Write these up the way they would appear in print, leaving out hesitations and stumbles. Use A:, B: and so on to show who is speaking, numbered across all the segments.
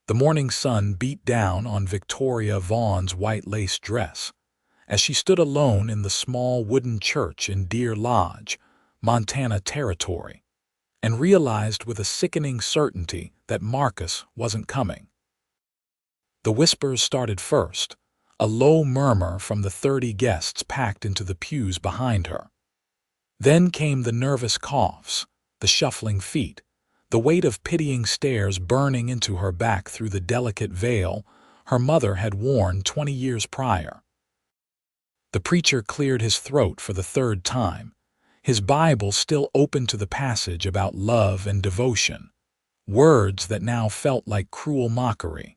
A: The morning sun beat down on Victoria Vaughn's white lace dress as she stood alone in the small wooden church in Deer Lodge, Montana Territory, and realized with a sickening certainty that Marcus wasn't coming. The whispers started first, a low murmur from the 30 guests packed into the pews behind her. Then came the nervous coughs, the shuffling feet, the weight of pitying stares burning into her back through the delicate veil her mother had worn 20 years prior. The preacher cleared his throat for the third time, his Bible still open to the passage about love and devotion, words that now felt like cruel mockery.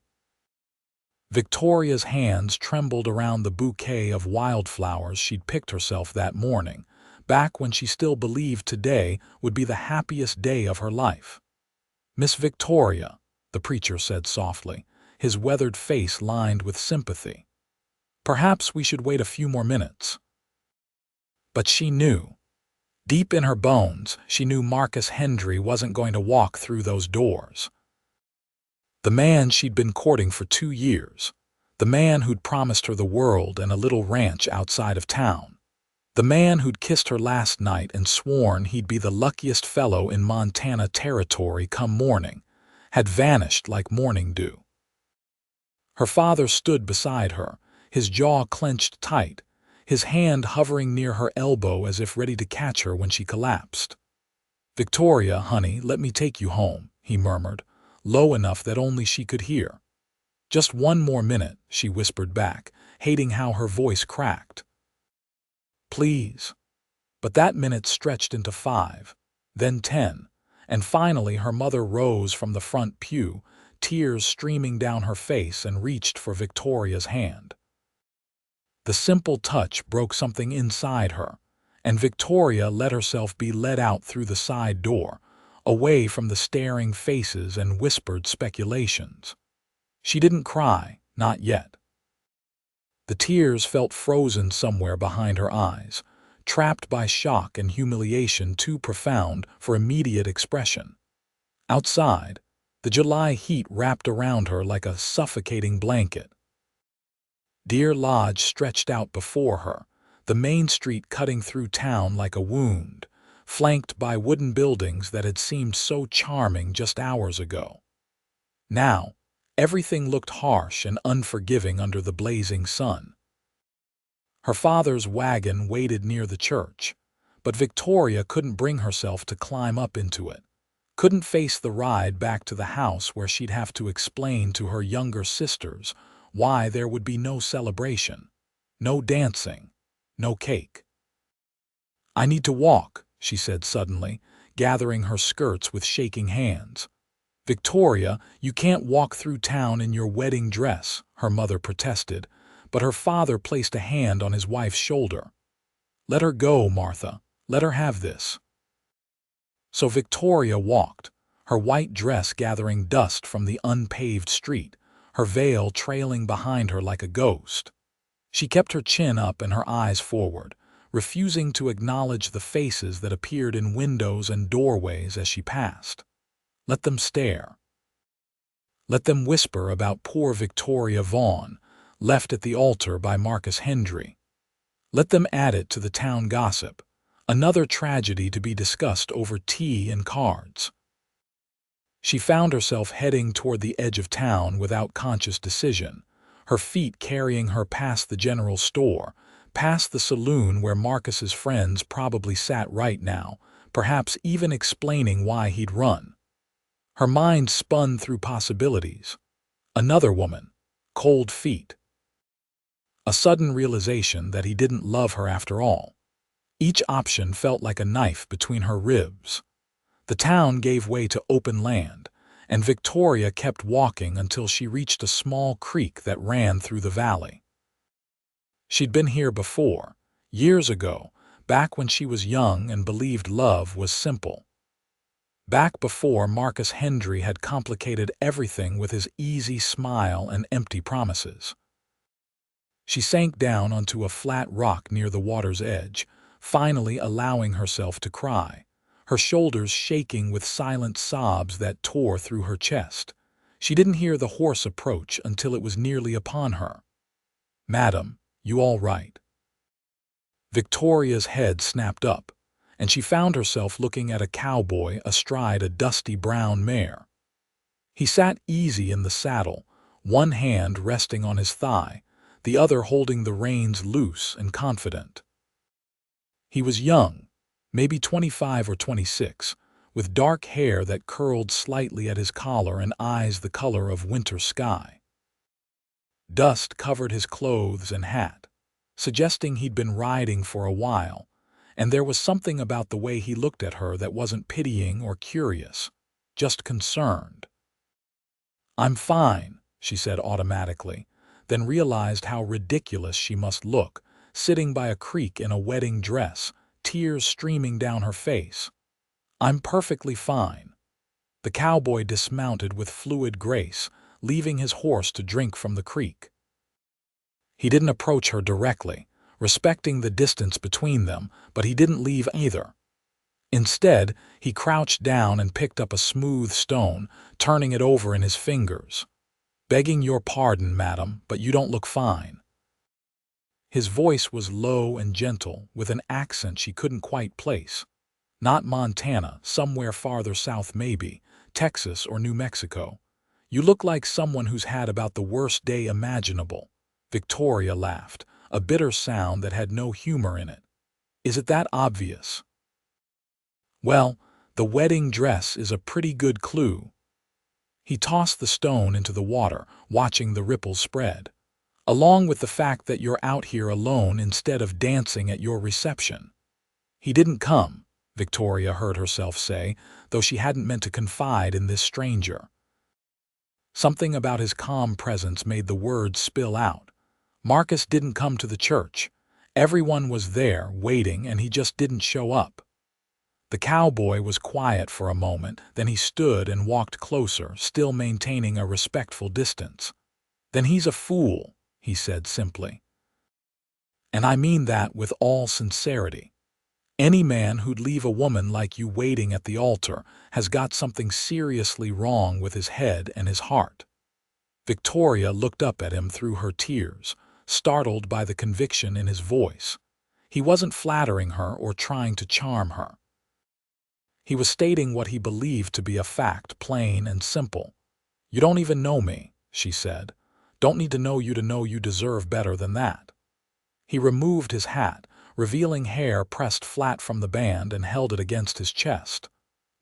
A: Victoria's hands trembled around the bouquet of wildflowers she'd picked herself that morning, back when she still believed today would be the happiest day of her life. "Miss Victoria," the preacher said softly, his weathered face lined with sympathy. "Perhaps we should wait a few more minutes." But she knew. Deep in her bones, she knew Marcus Hendry wasn't going to walk through those doors. The man she'd been courting for 2 years, the man who'd promised her the world and a little ranch outside of town, the man who'd kissed her last night and sworn he'd be the luckiest fellow in Montana Territory come morning, had vanished like morning dew. Her father stood beside her, his jaw clenched tight, his hand hovering near her elbow as if ready to catch her when she collapsed. "Victoria, honey, let me take you home," he murmured, low enough that only she could hear. "Just one more minute," she whispered back, hating how her voice cracked. "Please." But that minute stretched into 5, then 10, and finally her mother rose from the front pew, tears streaming down her face, and reached for Victoria's hand. The simple touch broke something inside her, and Victoria let herself be led out through the side door, away from the staring faces and whispered speculations. She didn't cry, not yet. The tears felt frozen somewhere behind her eyes, trapped by shock and humiliation too profound for immediate expression. Outside, the July heat wrapped around her like a suffocating blanket. Deer Lodge stretched out before her, the main street cutting through town like a wound, flanked by wooden buildings that had seemed so charming just hours ago. Now, everything looked harsh and unforgiving under the blazing sun. Her father's wagon waited near the church, but Victoria couldn't bring herself to climb up into it, couldn't face the ride back to the house where she'd have to explain to her younger sisters why there would be no celebration, no dancing, no cake. "I need to walk," she said suddenly, gathering her skirts with shaking hands. "Victoria, you can't walk through town in your wedding dress," her mother protested, but her father placed a hand on his wife's shoulder. "Let her go, Martha. Let her have this." So Victoria walked, her white dress gathering dust from the unpaved street, her veil trailing behind her like a ghost. She kept her chin up and her eyes forward, refusing to acknowledge the faces that appeared in windows and doorways as she passed. Let them stare. Let them whisper about poor Victoria Vaughn, left at the altar by Marcus Hendry. Let them add it to the town gossip, another tragedy to be discussed over tea and cards. She found herself heading toward the edge of town without conscious decision, her feet carrying her past the general store, past the saloon where Marcus's friends probably sat right now, perhaps even explaining why he'd run. Her mind spun through possibilities. Another woman, cold feet. A sudden realization that he didn't love her after all. Each option felt like a knife between her ribs. The town gave way to open land, and Victoria kept walking until she reached a small creek that ran through the valley. She'd been here before, years ago, back when she was young and believed love was simple. Back before Marcus Hendry had complicated everything with his easy smile and empty promises. She sank down onto a flat rock near the water's edge, finally allowing herself to cry, her shoulders shaking with silent sobs that tore through her chest. She didn't hear the horse approach until it was nearly upon her. "Madam, you all right?" Victoria's head snapped up, and she found herself looking at a cowboy astride a dusty brown mare. He sat easy in the saddle, one hand resting on his thigh, the other holding the reins loose and confident. He was young, maybe 25 or 26, with dark hair that curled slightly at his collar and eyes the color of winter sky. Dust covered his clothes and hat, suggesting he'd been riding for a while, and there was something about the way he looked at her that wasn't pitying or curious, just concerned. "I'm fine," she said automatically, then realized how ridiculous she must look, sitting by a creek in a wedding dress, tears streaming down her face. "I'm perfectly fine." The cowboy dismounted with fluid grace, leaving his horse to drink from the creek. He didn't approach her directly, respecting the distance between them, but he didn't leave either. Instead, he crouched down and picked up a smooth stone, turning it over in his fingers. "Begging your pardon, madam, but you don't look fine." His voice was low and gentle, with an accent she couldn't quite place. "Not Montana, somewhere farther south maybe, Texas or New Mexico. You look like someone who's had about the worst day imaginable." Victoria laughed, a bitter sound that had no humor in it. "Is it that obvious?" "Well, the wedding dress is a pretty good clue." He tossed the stone into the water, watching the ripples spread. "Along with the fact that you're out here alone instead of dancing at your reception." "He didn't come," Victoria heard herself say, though she hadn't meant to confide in this stranger. Something about his calm presence made the words spill out. Marcus didn't come to the church. Everyone was there, waiting, and he just didn't show up. The cowboy was quiet for a moment, then he stood and walked closer, still maintaining a respectful distance. "Then he's a fool," he said simply. "And I mean that with all sincerity. Any man who'd leave a woman like you waiting at the altar has got something seriously wrong with his head and his heart." Victoria looked up at him through her tears, startled by the conviction in his voice. He wasn't flattering her or trying to charm her. He was stating what he believed to be a fact, plain and simple. "You don't even know me," she said. "Don't need to know you deserve better than that." He removed his hat, revealing hair pressed flat from the band, and held it against his chest.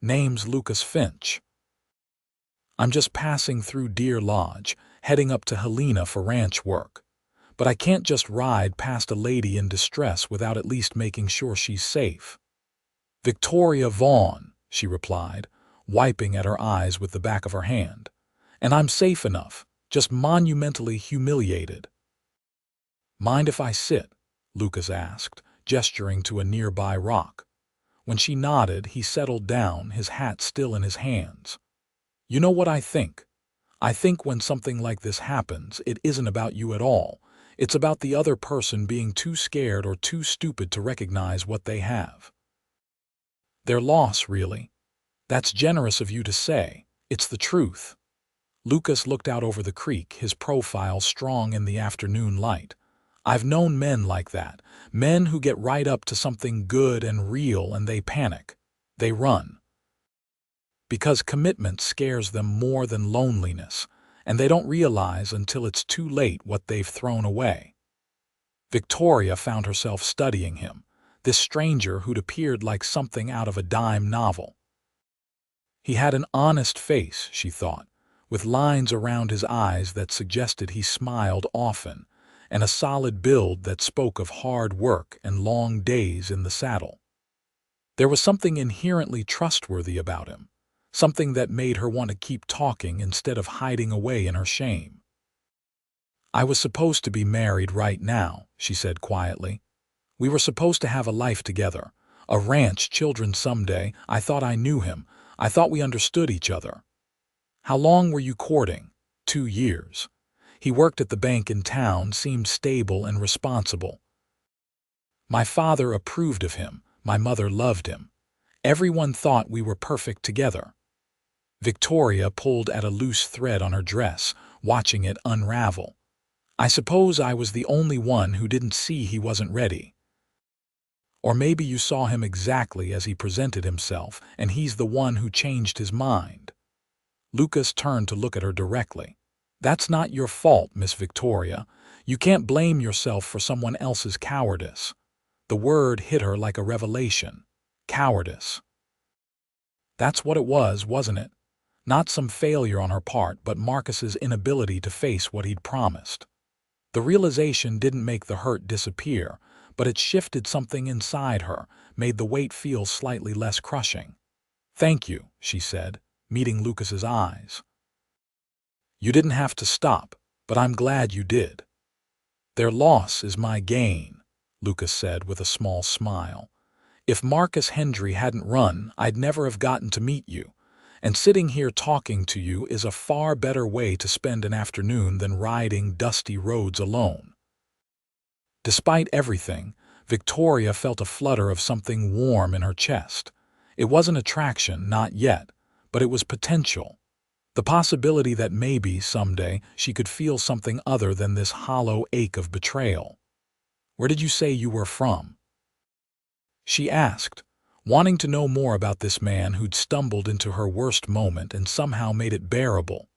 A: "Name's Lucas Finch. I'm just passing through Deer Lodge, heading up to Helena for ranch work. But I can't just ride past a lady in distress without at least making sure she's safe." "Victoria Vaughn," she replied, wiping at her eyes with the back of her hand. "And I'm safe enough, just monumentally humiliated." "Mind if I sit?" Lucas asked, gesturing to a nearby rock. When she nodded, he settled down, his hat still in his hands. "You know what I think? I think when something like this happens, it isn't about you at all. It's about the other person being too scared or too stupid to recognize what they have. Their loss, really. That's generous of you to say. It's the truth." Lucas looked out over the creek, his profile strong in the afternoon light. "I've known men like that, men who get right up to something good and real and they panic. They run. Because commitment scares them more than loneliness, and they don't realize until it's too late what they've thrown away." Victoria found herself studying him, this stranger who'd appeared like something out of a dime novel. He had an honest face, she thought, with lines around his eyes that suggested he smiled often, and a solid build that spoke of hard work and long days in the saddle. There was something inherently trustworthy about him, something that made her want to keep talking instead of hiding away in her shame. "I was supposed to be married right now," she said quietly. "We were supposed to have a life together, a ranch, children someday. I thought I knew him. I thought we understood each other." "How long were you courting?" 2 years. He worked at the bank in town, seemed stable and responsible. My father approved of him. My mother loved him. Everyone thought we were perfect together." Victoria pulled at a loose thread on her dress, watching it unravel. I suppose I was the only one who didn't see he wasn't ready. Or maybe you saw him exactly as he presented himself, and he's the one who changed his mind. Lucas turned to look at her directly. That's not your fault, Miss Victoria. You can't blame yourself for someone else's cowardice. The word hit her like a revelation. Cowardice. That's what it was, wasn't it? Not some failure on her part, but Marcus's inability to face what he'd promised. The realization didn't make the hurt disappear, but it shifted something inside her, made the weight feel slightly less crushing. "Thank you," she said, meeting Lucas's eyes. "You didn't have to stop, but I'm glad you did." "Their loss is my gain," Lucas said with a small smile. "If Marcus Hendry hadn't run, I'd never have gotten to meet you, and sitting here talking to you is a far better way to spend an afternoon than riding dusty roads alone." Despite everything, Victoria felt a flutter of something warm in her chest. It wasn't attraction, not yet, but it was potential. The possibility that maybe, someday, she could feel something other than this hollow ache of betrayal. "Where did you say you were from?" she asked, wanting to know more about this man who'd stumbled into her worst moment and somehow made it bearable.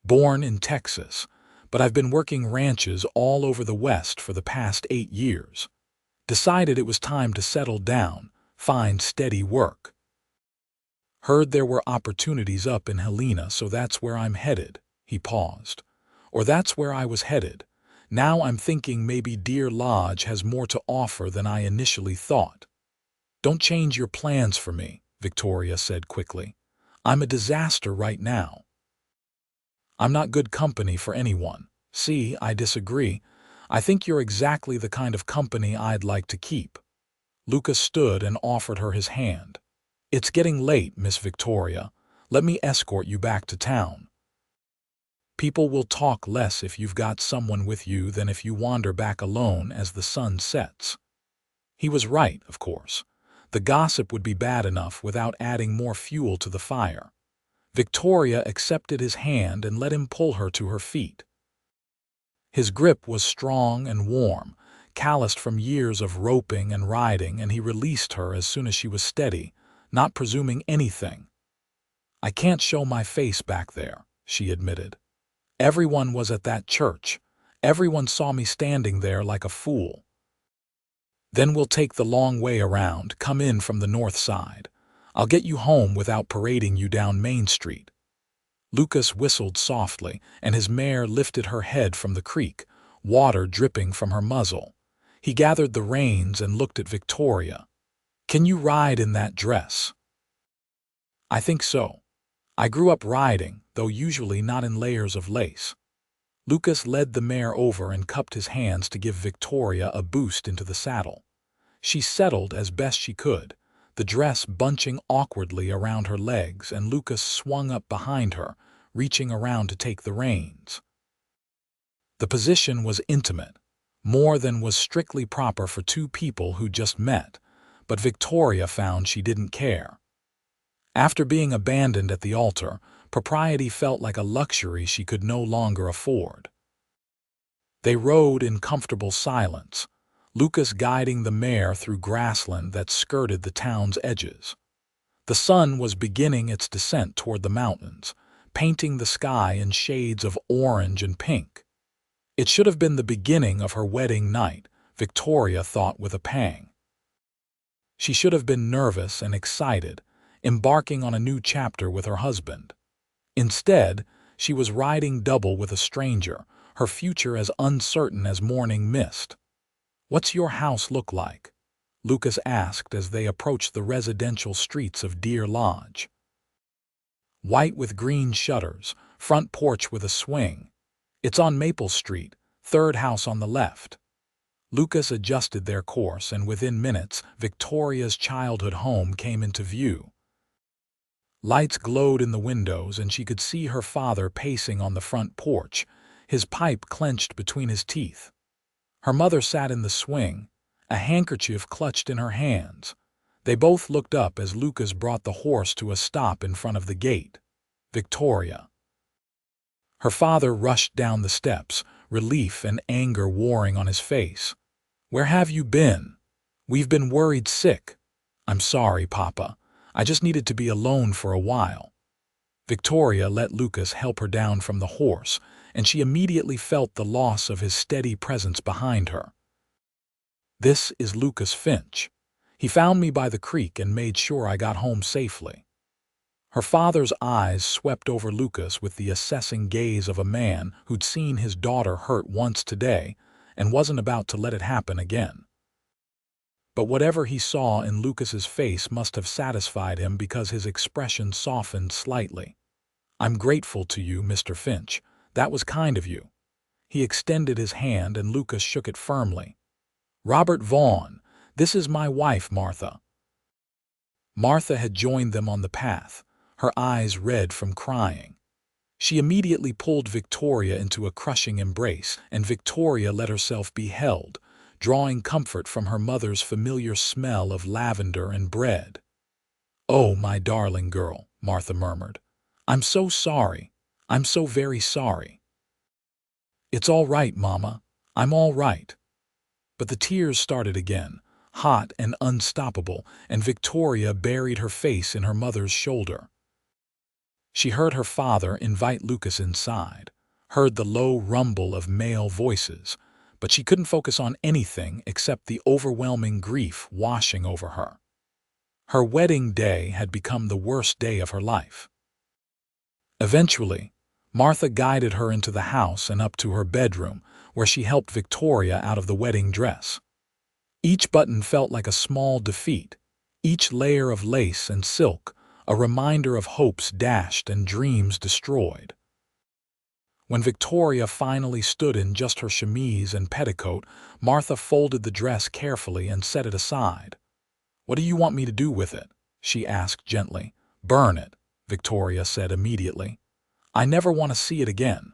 A: "Born in Texas, but I've been working ranches all over the West for the past 8 years. Decided it was time to settle down, find steady work. Heard there were opportunities up in Helena, so that's where I'm headed." He paused. "Or that's where I was headed. Now I'm thinking maybe Deer Lodge has more to offer than I initially thought." "Don't change your plans for me," Victoria said quickly. "I'm a disaster right now. I'm not good company for anyone." "See, I disagree. I think you're exactly the kind of company I'd like to keep." Lucas stood and offered her his hand. "It's getting late, Miss Victoria. Let me escort you back to town. People will talk less if you've got someone with you than if you wander back alone as the sun sets." He was right, of course. The gossip would be bad enough without adding more fuel to the fire. Victoria accepted his hand and let him pull her to her feet. His grip was strong and warm, calloused from years of roping and riding, and he released her as soon as she was steady, not presuming anything. "I can't show my face back there," she admitted. "Everyone was at that church. Everyone saw me standing there like a fool." "Then we'll take the long way around, come in from the north side. I'll get you home without parading you down Main Street." Lucas whistled softly, and his mare lifted her head from the creek, water dripping from her muzzle. He gathered the reins and looked at Victoria. "Can you ride in that dress?" "I think so. I grew up riding, though usually not in layers of lace." Lucas led the mare over and cupped his hands to give Victoria a boost into the saddle. She settled as best she could, the dress bunching awkwardly around her legs, and Lucas swung up behind her, reaching around to take the reins. The position was intimate, more than was strictly proper for two people who just met, but Victoria found she didn't care. After being abandoned at the altar, propriety felt like a luxury she could no longer afford. They rode in comfortable silence, Lucas guiding the mare through grassland that skirted the town's edges. The sun was beginning its descent toward the mountains, painting the sky in shades of orange and pink. It should have been the beginning of her wedding night, Victoria thought with a pang. She should have been nervous and excited, embarking on a new chapter with her husband. Instead, she was riding double with a stranger, her future as uncertain as morning mist. "What's your house look like?" Lucas asked as they approached the residential streets of Deer Lodge. "White with green shutters, front porch with a swing. It's on Maple Street, third house on the left." Lucas adjusted their course, and within minutes, Victoria's childhood home came into view. Lights glowed in the windows, and she could see her father pacing on the front porch, his pipe clenched between his teeth. Her mother sat in the swing, a handkerchief clutched in her hands. They both looked up as Lucas brought the horse to a stop in front of the gate. Victoria. Her father rushed down the steps, relief and anger warring on his face. Where have you been? We've been worried sick. I'm sorry, Papa. I just needed to be alone for a while. Victoria let Lucas help her down from the horse, and she immediately felt the loss of his steady presence behind her. This is Lucas Finch. He found me by the creek and made sure I got home safely. Her father's eyes swept over Lucas with the assessing gaze of a man who'd seen his daughter hurt once today and wasn't about to let it happen again. But whatever he saw in Lucas's face must have satisfied him because his expression softened slightly. I'm grateful to you, Mr. Finch. That was kind of you. He extended his hand and Lucas shook it firmly. Robert Vaughn, this is my wife, Martha. Martha had joined them on the path, her eyes red from crying. She immediately pulled Victoria into a crushing embrace, and Victoria let herself be held, drawing comfort from her mother's familiar smell of lavender and bread. Oh, my darling girl, Martha murmured. I'm so sorry. I'm so very sorry. It's all right, Mama. I'm all right. But the tears started again, hot and unstoppable, and Victoria buried her face in her mother's shoulder. She heard her father invite Lucas inside, heard the low rumble of male voices, but she couldn't focus on anything except the overwhelming grief washing over her. Her wedding day had become the worst day of her life. Eventually, Martha guided her into the house and up to her bedroom, where she helped Victoria out of the wedding dress. Each button felt like a small defeat, each layer of lace and silk a reminder of hopes dashed and dreams destroyed. When Victoria finally stood in just her chemise and petticoat, Martha folded the dress carefully and set it aside. What do you want me to do with it? She asked gently. Burn it, Victoria said immediately. I never want to see it again.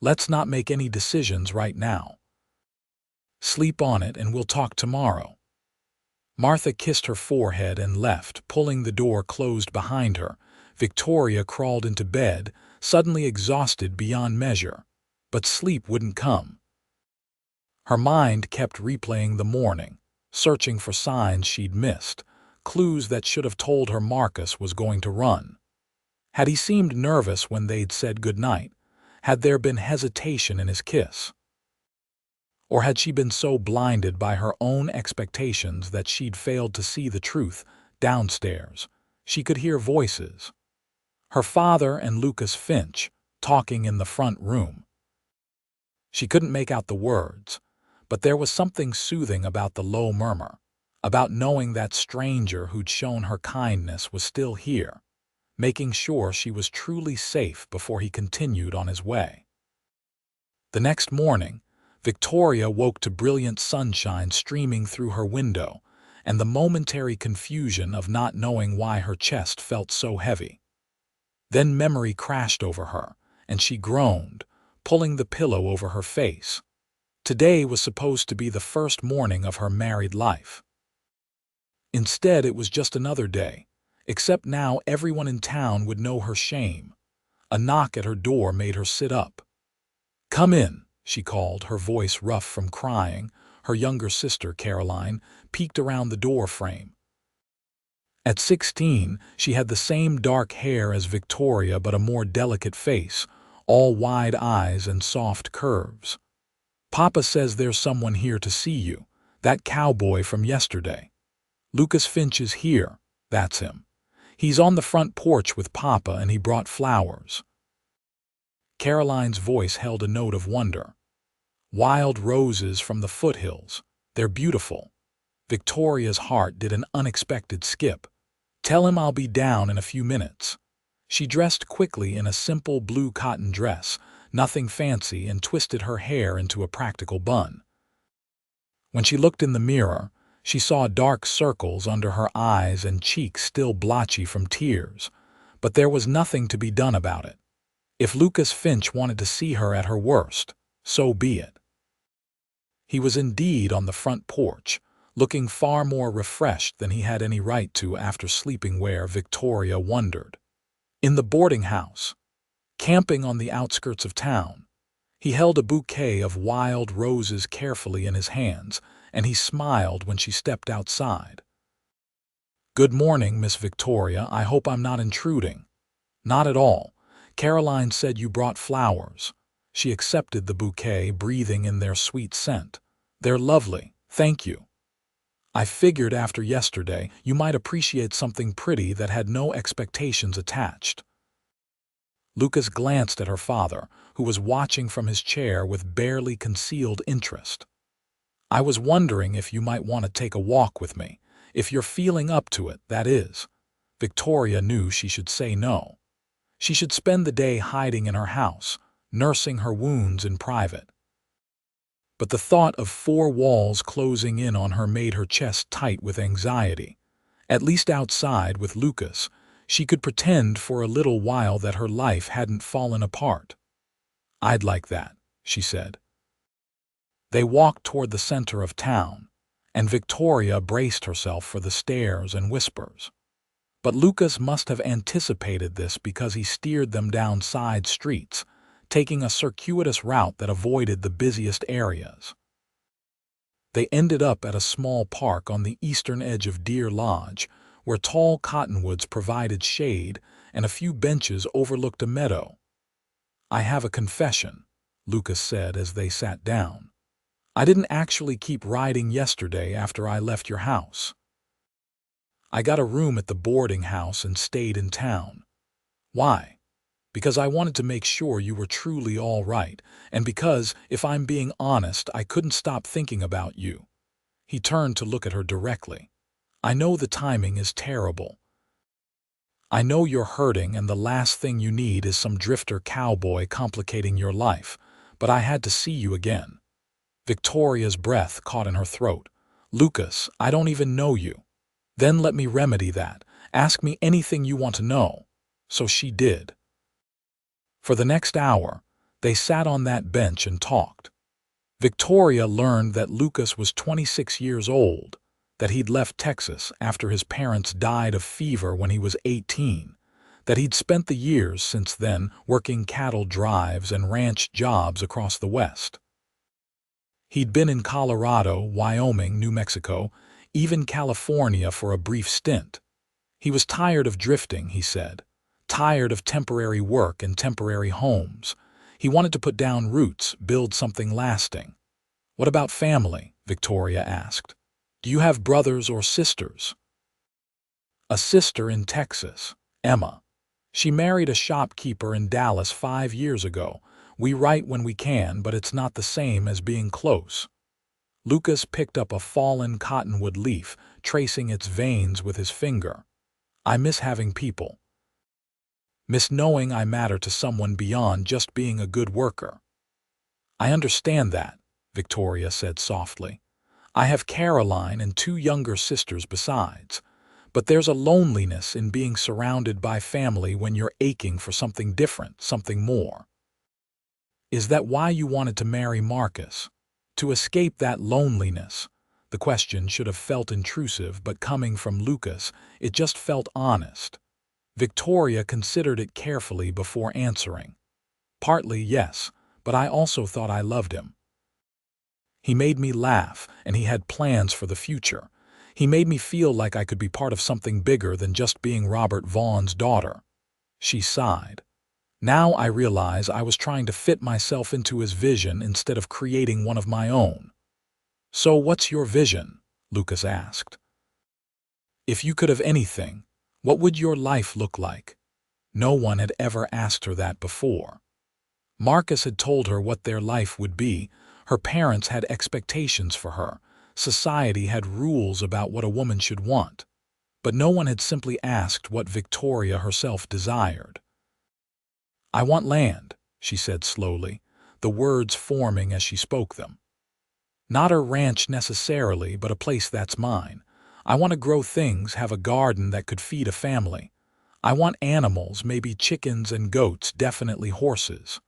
A: Let's not make any decisions right now. Sleep on it and we'll talk tomorrow. Martha kissed her forehead and left, pulling the door closed behind her. Victoria crawled into bed, suddenly exhausted beyond measure. But sleep wouldn't come. Her mind kept replaying the morning, searching for signs she'd missed, clues that should have told her Marcus was going to run. Had he seemed nervous when they'd said goodnight? Had there been hesitation in his kiss? Or had she been so blinded by her own expectations that she'd failed to see the truth? Downstairs, she could hear voices. Her father and Lucas Finch talking in the front room. She couldn't make out the words, but there was something soothing about the low murmur, about knowing that stranger who'd shown her kindness was still here, making sure she was truly safe before he continued on his way. The next morning, Victoria woke to brilliant sunshine streaming through her window and the momentary confusion of not knowing why her chest felt so heavy. Then memory crashed over her, and she groaned, pulling the pillow over her face. Today was supposed to be the first morning of her married life. Instead, it was just another day, except now everyone in town would know her shame. A knock at her door made her sit up. Come in, she called, her voice rough from crying. Her younger sister, Caroline, peeked around the door frame. At 16, she had the same dark hair as Victoria but a more delicate face, all wide eyes and soft curves. Papa says there's someone here to see you, that cowboy from yesterday. Lucas Finch is here, that's him. He's on the front porch with Papa and he brought flowers. Caroline's voice held a note of wonder. Wild roses from the foothills. They're beautiful. Victoria's heart did an unexpected skip. Tell him I'll be down in a few minutes. She dressed quickly in a simple blue cotton dress, nothing fancy, and twisted her hair into a practical bun. When she looked in the mirror, she saw dark circles under her eyes and cheeks still blotchy from tears, but there was nothing to be done about it. If Lucas Finch wanted to see her at her worst, so be it. He was indeed on the front porch, looking far more refreshed than he had any right to after sleeping where, Victoria wondered. In the boarding house, camping on the outskirts of town, he held a bouquet of wild roses carefully in his hands, and he smiled when she stepped outside. "Good morning, Miss Victoria. I hope I'm not intruding." "Not at all. Caroline said you brought flowers." She accepted the bouquet, breathing in their sweet scent. "They're lovely, thank you. I figured after yesterday you might appreciate something pretty that had no expectations attached." Lucas glanced at her father, who was watching from his chair with barely concealed interest. "I was wondering if you might want to take a walk with me, if you're feeling up to it, that is." Victoria knew she should say no. She should spend the day hiding in her house, nursing her wounds in private. But the thought of 4 walls closing in on her made her chest tight with anxiety. At least outside with Lucas, she could pretend for a little while that her life hadn't fallen apart. "I'd like that," she said. They walked toward the center of town, and Victoria braced herself for the stares and whispers. But Lucas must have anticipated this because he steered them down side streets, taking a circuitous route that avoided the busiest areas. They ended up at a small park on the eastern edge of Deer Lodge, where tall cottonwoods provided shade and a few benches overlooked a meadow. "I have a confession," Lucas said as they sat down. "I didn't actually keep riding yesterday after I left your house. I got a room at the boarding house and stayed in town." "Why?" "Because I wanted to make sure you were truly all right, and because, if I'm being honest, I couldn't stop thinking about you." He turned to look at her directly. "I know the timing is terrible. I know you're hurting and the last thing you need is some drifter cowboy complicating your life, but I had to see you again." Victoria's breath caught in her throat. "Lucas, I don't even know you." "Then let me remedy that. Ask me anything you want to know." So she did. For the next hour, they sat on that bench and talked. Victoria learned that Lucas was 26 years old, that he'd left Texas after his parents died of fever when he was 18, that he'd spent the years since then working cattle drives and ranch jobs across the West. He'd been in Colorado, Wyoming, New Mexico, even California for a brief stint. He was tired of drifting, he said. Tired of temporary work and temporary homes. He wanted to put down roots, build something lasting. "What about family?" Victoria asked. "Do you have brothers or sisters?" "A sister in Texas, Emma. She married a shopkeeper in Dallas 5 years ago. We write when we can, but it's not the same as being close." Lucas picked up a fallen cottonwood leaf, tracing its veins with his finger. "I miss having people. Miss knowing I matter to someone beyond just being a good worker." "I understand that," Victoria said softly. "I have Caroline and 2 younger sisters besides. But there's a loneliness in being surrounded by family when you're aching for something different, something more." "Is that why you wanted to marry Marcus? To escape that loneliness?" The question should have felt intrusive, but coming from Lucas, it just felt honest. Victoria considered it carefully before answering. "Partly, yes, but I also thought I loved him. He made me laugh, and he had plans for the future. He made me feel like I could be part of something bigger than just being Robert Vaughn's daughter." She sighed. "Now I realize I was trying to fit myself into his vision instead of creating one of my own." "So what's your vision?" Lucas asked. "If you could have anything, what would your life look like?" No one had ever asked her that before. Marcus had told her what their life would be. Her parents had expectations for her. Society had rules about what a woman should want. But no one had simply asked what Victoria herself desired. "I want land," she said slowly, the words forming as she spoke them. "Not a ranch necessarily, but a place that's mine. I want to grow things, have a garden that could feed a family. I want animals, maybe chickens and goats, definitely horses.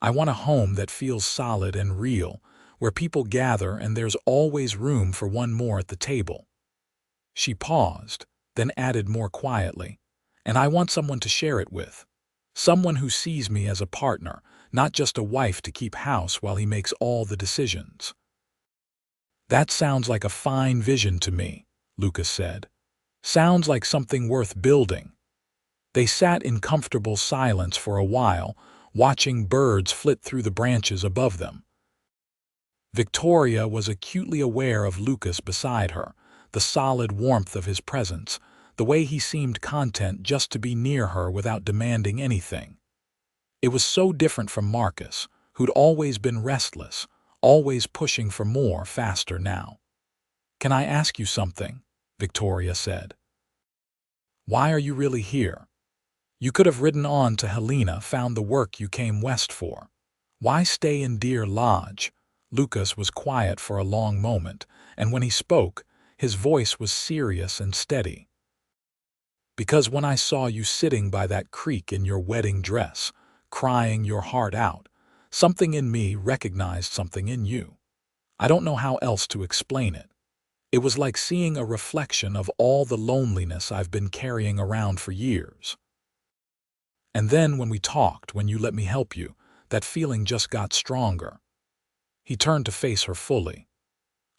A: I want a home that feels solid and real, where people gather and there's always room for one more at the table." She paused, then added more quietly, and I want someone to share it with. Someone who sees me as a partner, not just a wife to keep house while he makes all the decisions." "That sounds like a fine vision to me," Lucas said. "Sounds like something worth building." They sat in comfortable silence for a while, watching birds flit through the branches above them. Victoria was acutely aware of Lucas beside her, the solid warmth of his presence, the way he seemed content just to be near her without demanding anything. It was so different from Marcus, who'd always been restless, always pushing for more faster now. "Can I ask you something?" Victoria said. "Why are you really here? You could have ridden on to Helena, found the work you came west for. Why stay in Deer Lodge?" Lucas was quiet for a long moment, and when he spoke, his voice was serious and steady. "Because when I saw you sitting by that creek in your wedding dress, crying your heart out, something in me recognized something in you. I don't know how else to explain it. It was like seeing a reflection of all the loneliness I've been carrying around for years. And then when we talked, when you let me help you, that feeling just got stronger." He turned to face her fully.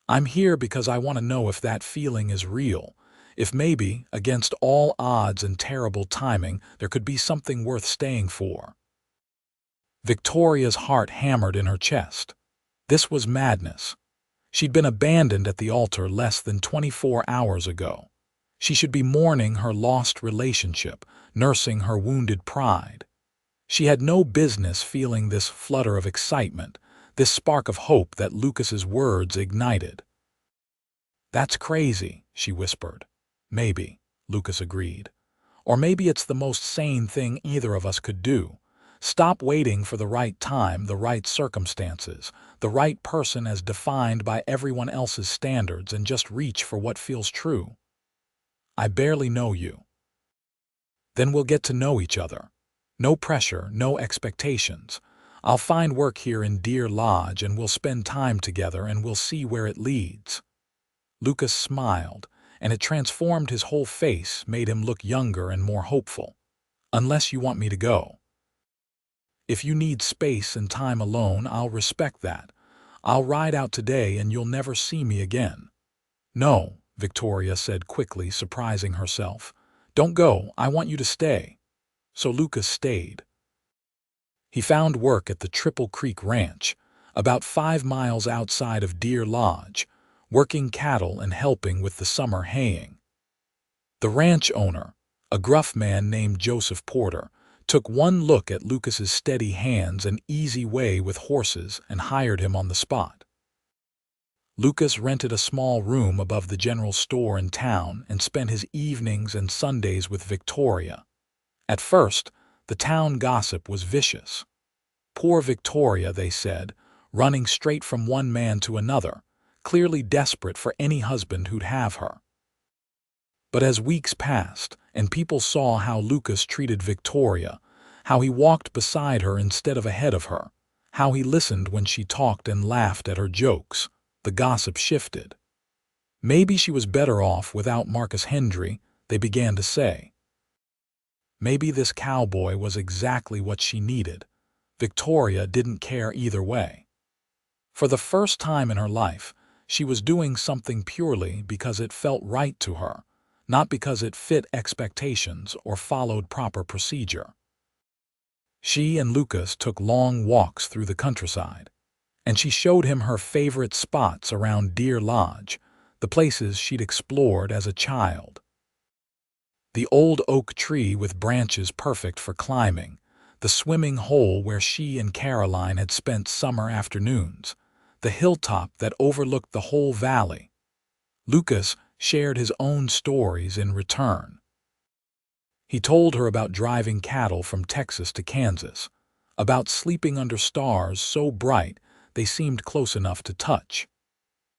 A: "I'm here because I want to know if that feeling is real, if maybe, against all odds and terrible timing, there could be something worth staying for." Victoria's heart hammered in her chest. This was madness. She'd been abandoned at the altar less than 24 hours ago. She should be mourning her lost relationship, nursing her wounded pride. She had no business feeling this flutter of excitement, this spark of hope that Lucas's words ignited. "That's crazy," she whispered. "Maybe," Lucas agreed. "Or maybe it's the most sane thing either of us could do. Stop waiting for the right time, the right circumstances, the right person as defined by everyone else's standards, and just reach for what feels true. I barely know you. Then we'll get to know each other. No pressure, no expectations. I'll find work here in Deer Lodge and we'll spend time together and we'll see where it leads." Lucas smiled, and it transformed his whole face, made him look younger and more hopeful. "Unless you want me to go. If you need space and time alone, I'll respect that. I'll ride out today and you'll never see me again." "No," Victoria said quickly, surprising herself. "Don't go, I want you to stay." So Lucas stayed. He found work at the Triple Creek Ranch, about 5 miles outside of Deer Lodge, working cattle and helping with the summer haying. The ranch owner, a gruff man named Joseph Porter, took one look at Lucas's steady hands and easy way with horses and hired him on the spot. Lucas rented a small room above the general store in town and spent his evenings and Sundays with Victoria. At first, the town gossip was vicious. Poor Victoria, they said, running straight from one man to another, clearly desperate for any husband who'd have her. But as weeks passed and people saw how Lucas treated Victoria, how he walked beside her instead of ahead of her, how he listened when she talked and laughed at her jokes, the gossip shifted. Maybe she was better off without Marcus Hendry, they began to say. Maybe this cowboy was exactly what she needed. Victoria didn't care either way. For the first time in her life, she was doing something purely because it felt right to her, not because it fit expectations or followed proper procedure. She and Lucas took long walks through the countryside, and she showed him her favorite spots around Deer Lodge, the places she'd explored as a child. The old oak tree with branches perfect for climbing, the swimming hole where she and Caroline had spent summer afternoons, the hilltop that overlooked the whole valley. Lucas shared his own stories in return. He told her about driving cattle from Texas to Kansas, about sleeping under stars so bright they seemed close enough to touch.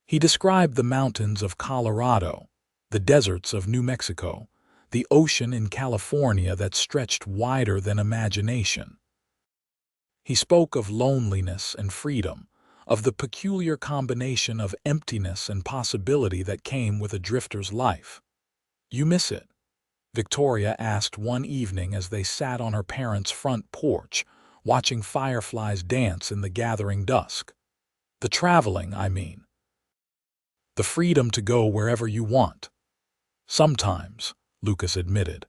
A: He described the mountains of Colorado, the deserts of New Mexico, the ocean in California that stretched wider than imagination. He spoke of loneliness and freedom, of the peculiar combination of emptiness and possibility that came with a drifter's life. "You miss it," Victoria asked one evening as they sat on her parents' front porch, watching fireflies dance in the gathering dusk. The traveling, I mean. The freedom to go wherever you want. Sometimes, Lucas admitted.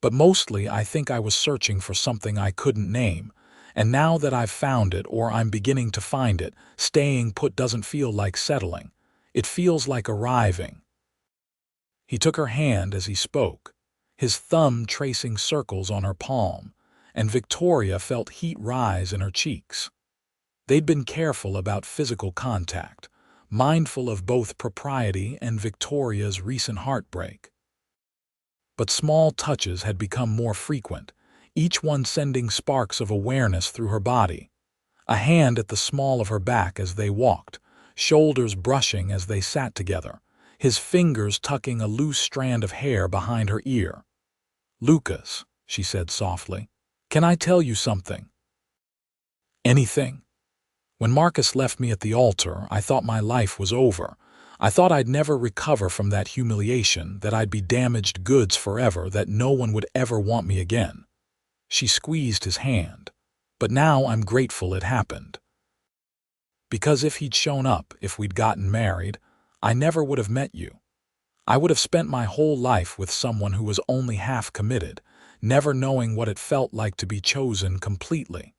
A: But mostly I think I was searching for something I couldn't name, and now that I've found it or I'm beginning to find it, staying put doesn't feel like settling. It feels like arriving. He took her hand as he spoke, his thumb tracing circles on her palm, and Victoria felt heat rise in her cheeks. They'd been careful about physical contact, mindful of both propriety and Victoria's recent heartbreak. But small touches had become more frequent, each one sending sparks of awareness through her body. A hand at the small of her back as they walked, shoulders brushing as they sat together, his fingers tucking a loose strand of hair behind her ear. "Lucas," she said softly, "can I tell you something?" "Anything?" When Marcus left me at the altar, I thought my life was over. I thought I'd never recover from that humiliation, that I'd be damaged goods forever, that no one would ever want me again. She squeezed his hand. But now I'm grateful it happened. Because if he'd shown up, if we'd gotten married, I never would have met you. I would have spent my whole life with someone who was only half committed, never knowing what it felt like to be chosen completely.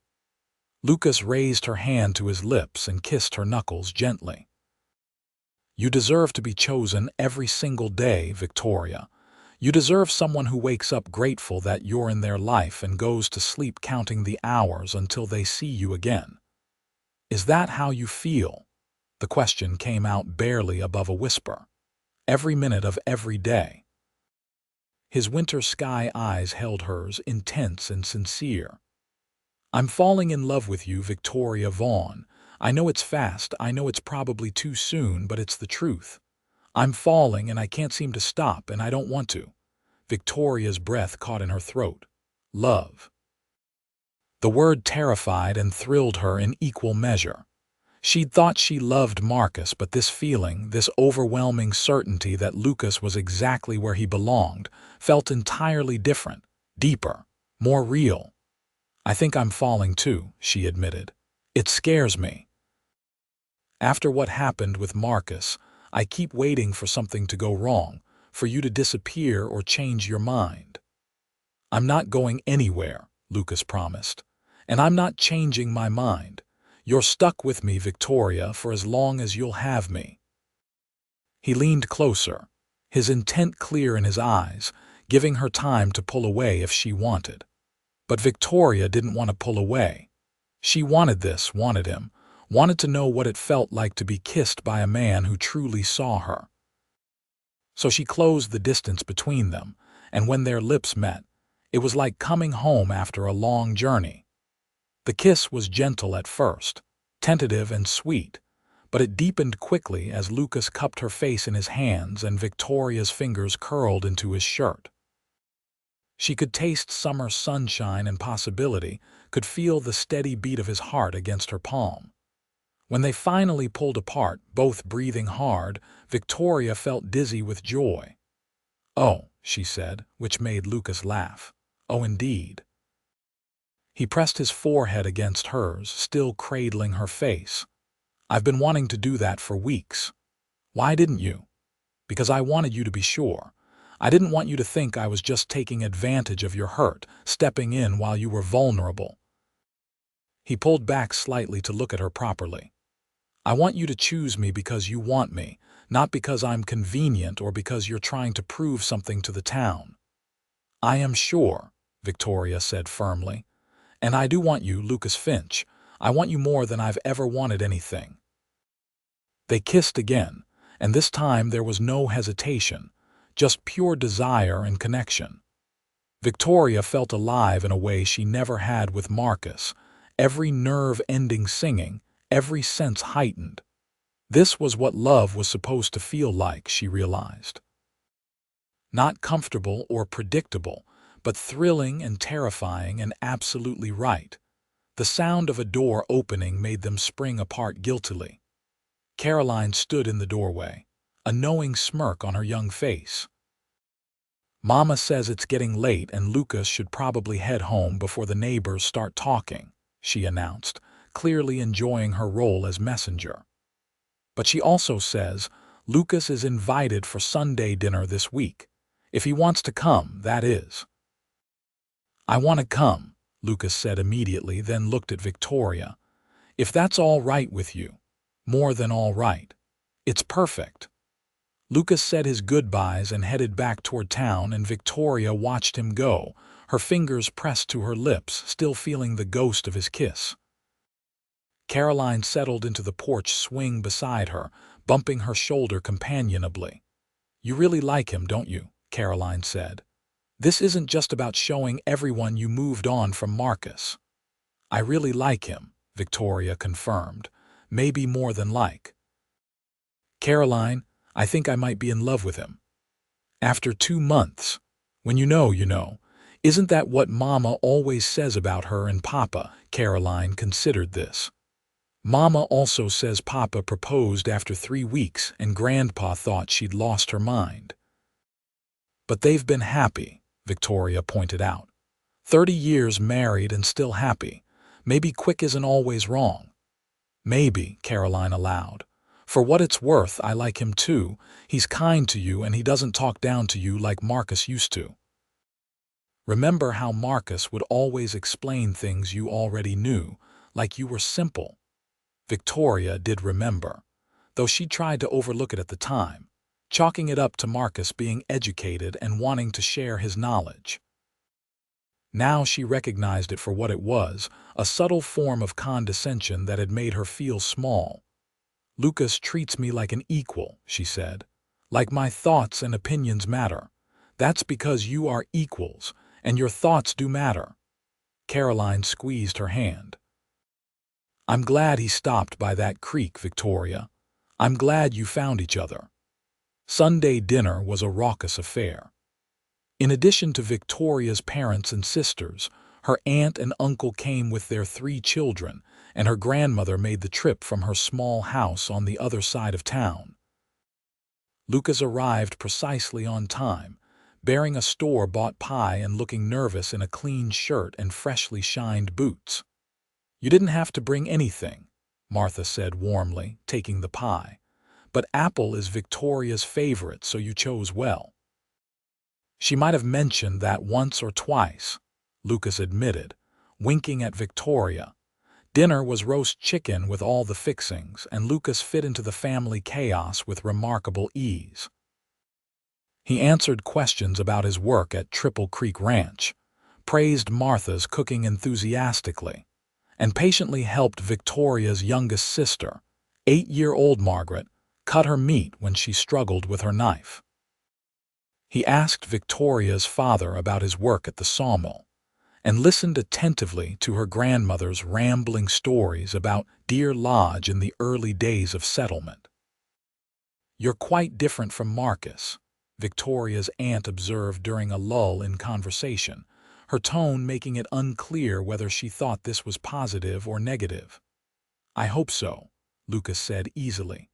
A: Lucas raised her hand to his lips and kissed her knuckles gently. "You deserve to be chosen every single day, Victoria. You deserve someone who wakes up grateful that you're in their life and goes to sleep counting the hours until they see you again." "Is that how you feel?" The question came out barely above a whisper. "Every minute of every day." His winter sky eyes held hers, intense and sincere. "I'm falling in love with you, Victoria Vaughn. I know it's fast, I know it's probably too soon, but it's the truth. I'm falling and I can't seem to stop, and I don't want to." Victoria's breath caught in her throat. "Love." The word terrified and thrilled her in equal measure. She'd thought she loved Marcus, but this feeling, this overwhelming certainty that Lucas was exactly where he belonged, felt entirely different, deeper, more real. "I think I'm falling too," she admitted. "It scares me. After what happened with Marcus, I keep waiting for something to go wrong, for you to disappear or change your mind." "I'm not going anywhere," Lucas promised. "And I'm not changing my mind. You're stuck with me, Victoria, for as long as you'll have me." He leaned closer, his intent clear in his eyes, giving her time to pull away if she wanted. But Victoria didn't want to pull away. She wanted this, wanted him, wanted to know what it felt like to be kissed by a man who truly saw her. So she closed the distance between them, and when their lips met, it was like coming home after a long journey. The kiss was gentle at first, tentative and sweet, but it deepened quickly as Lucas cupped her face in his hands and Victoria's fingers curled into his shirt. She could taste summer sunshine and possibility, could feel the steady beat of his heart against her palm. When they finally pulled apart, both breathing hard, Victoria felt dizzy with joy. "Oh," she said, which made Lucas laugh. "Oh, indeed." He pressed his forehead against hers, still cradling her face. "I've been wanting to do that for weeks." "Why didn't you?" "Because I wanted you to be sure. I didn't want you to think I was just taking advantage of your hurt, stepping in while you were vulnerable." He pulled back slightly to look at her properly. "I want you to choose me because you want me, not because I'm convenient or because you're trying to prove something to the town." "I am sure," Victoria said firmly. "And I do want you, Lucas Finch. I want you more than I've ever wanted anything." They kissed again, and this time there was no hesitation, just pure desire and connection. Victoria felt alive in a way she never had with Marcus, every nerve ending singing, every sense heightened. This was what love was supposed to feel like, she realized. Not comfortable or predictable, but thrilling and terrifying and absolutely right. The sound of a door opening made them spring apart guiltily. Caroline stood in the doorway, a knowing smirk on her young face. Mama says it's getting late and Lucas should probably head home before the neighbors start talking, she announced, clearly enjoying her role as messenger. But she also says Lucas is invited for Sunday dinner this week. If he wants to come, that is. I want to come, Lucas said immediately, then looked at Victoria. If that's all right with you. More than all right. It's perfect. Lucas said his goodbyes and headed back toward town, and Victoria watched him go, her fingers pressed to her lips, still feeling the ghost of his kiss. Caroline settled into the porch swing beside her, bumping her shoulder companionably. You really like him, don't you? Caroline said. This isn't just about showing everyone you moved on from Marcus. I really like him, Victoria confirmed. Maybe more than like. Caroline, I think I might be in love with him. After 2 months. When you know, you know. Isn't that what Mama always says about her and Papa? Caroline considered this. Mama also says Papa proposed after 3 weeks and Grandpa thought she'd lost her mind. But they've been happy, Victoria pointed out. 30 years married and still happy. Maybe quick isn't always wrong. Maybe, Caroline allowed. For what it's worth, I like him too. He's kind to you and he doesn't talk down to you like Marcus used to. Remember how Marcus would always explain things you already knew, like you were simple. Victoria did remember, though she tried to overlook it at the time, chalking it up to Marcus being educated and wanting to share his knowledge. Now she recognized it for what it was, a subtle form of condescension that had made her feel small. Lucas treats me like an equal, she said. Like my thoughts and opinions matter. That's because you are equals, and your thoughts do matter. Caroline squeezed her hand. I'm glad he stopped by that creek, Victoria. I'm glad you found each other. Sunday dinner was a raucous affair. In addition to Victoria's parents and sisters, her aunt and uncle came with their 3 children, and her grandmother made the trip from her small house on the other side of town. Lucas arrived precisely on time, bearing a store-bought pie and looking nervous in a clean shirt and freshly shined boots. You didn't have to bring anything, Martha said warmly, taking the pie. But apple is Victoria's favorite, so you chose well. She might have mentioned that once or twice, Lucas admitted, winking at Victoria. Dinner was roast chicken with all the fixings, and Lucas fit into the family chaos with remarkable ease. He answered questions about his work at Triple Creek Ranch, praised Martha's cooking enthusiastically, and patiently helped Victoria's youngest sister, 8-year-old Margaret, cut her meat when she struggled with her knife. He asked Victoria's father about his work at the sawmill, and listened attentively to her grandmother's rambling stories about Deer Lodge in the early days of settlement. You're quite different from Marcus, Victoria's aunt observed during a lull in conversation, her tone making it unclear whether she thought this was positive or negative. I hope so, Lucas said easily.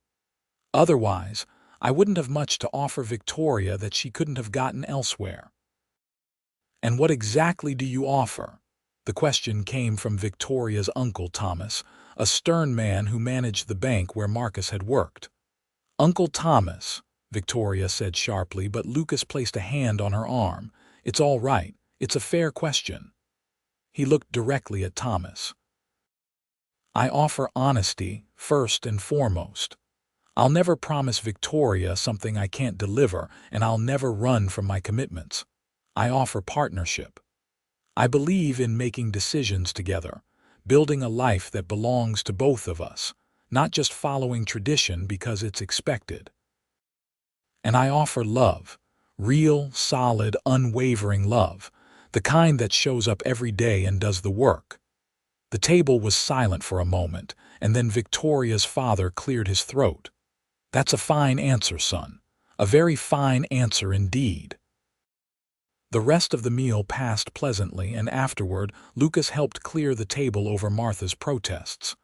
A: Otherwise, I wouldn't have much to offer Victoria that she couldn't have gotten elsewhere. And what exactly do you offer? The question came from Victoria's uncle Thomas, a stern man who managed the bank where Marcus had worked. Uncle Thomas, Victoria said sharply, but Lucas placed a hand on her arm. It's all right. It's a fair question. He looked directly at Thomas. I offer honesty, first and foremost. I'll never promise Victoria something I can't deliver, and I'll never run from my commitments. I offer partnership. I believe in making decisions together, building a life that belongs to both of us, not just following tradition because it's expected. And I offer love, real, solid, unwavering love, the kind that shows up every day and does the work. The table was silent for a moment, and then Victoria's father cleared his throat. That's a fine answer, son. A very fine answer indeed. The rest of the meal passed pleasantly, and afterward Lucas helped clear the table over Martha's protests.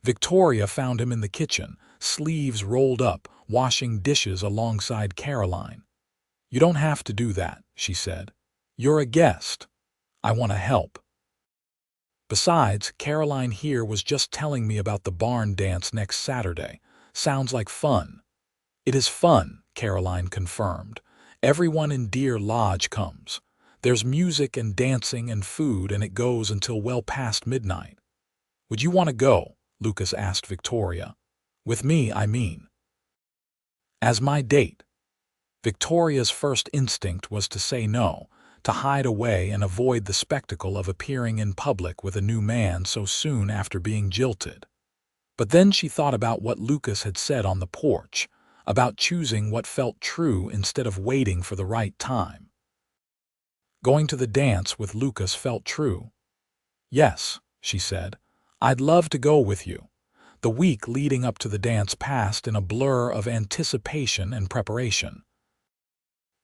A: Victoria found him in the kitchen, sleeves rolled up, washing dishes alongside Caroline. You don't have to do that, she said. "You're a guest. I want to help. Besides, Caroline here was just telling me about the barn dance next Saturday. Sounds like fun." "It is fun," Caroline confirmed. "Everyone in Deer Lodge comes. There's music and dancing and food, and it goes until well past midnight." "Would you want to go?" Lucas asked Victoria. "With me, I mean." "As my date." Victoria's first instinct was to say no, to hide away and avoid the spectacle of appearing in public with a new man so soon after being jilted. But then she thought about what Lucas had said on the porch, about choosing what felt true instead of waiting for the right time. Going to the dance with Lucas felt true. "Yes," she said, "I'd love to go with you." The week leading up to the dance passed in a blur of anticipation and preparation.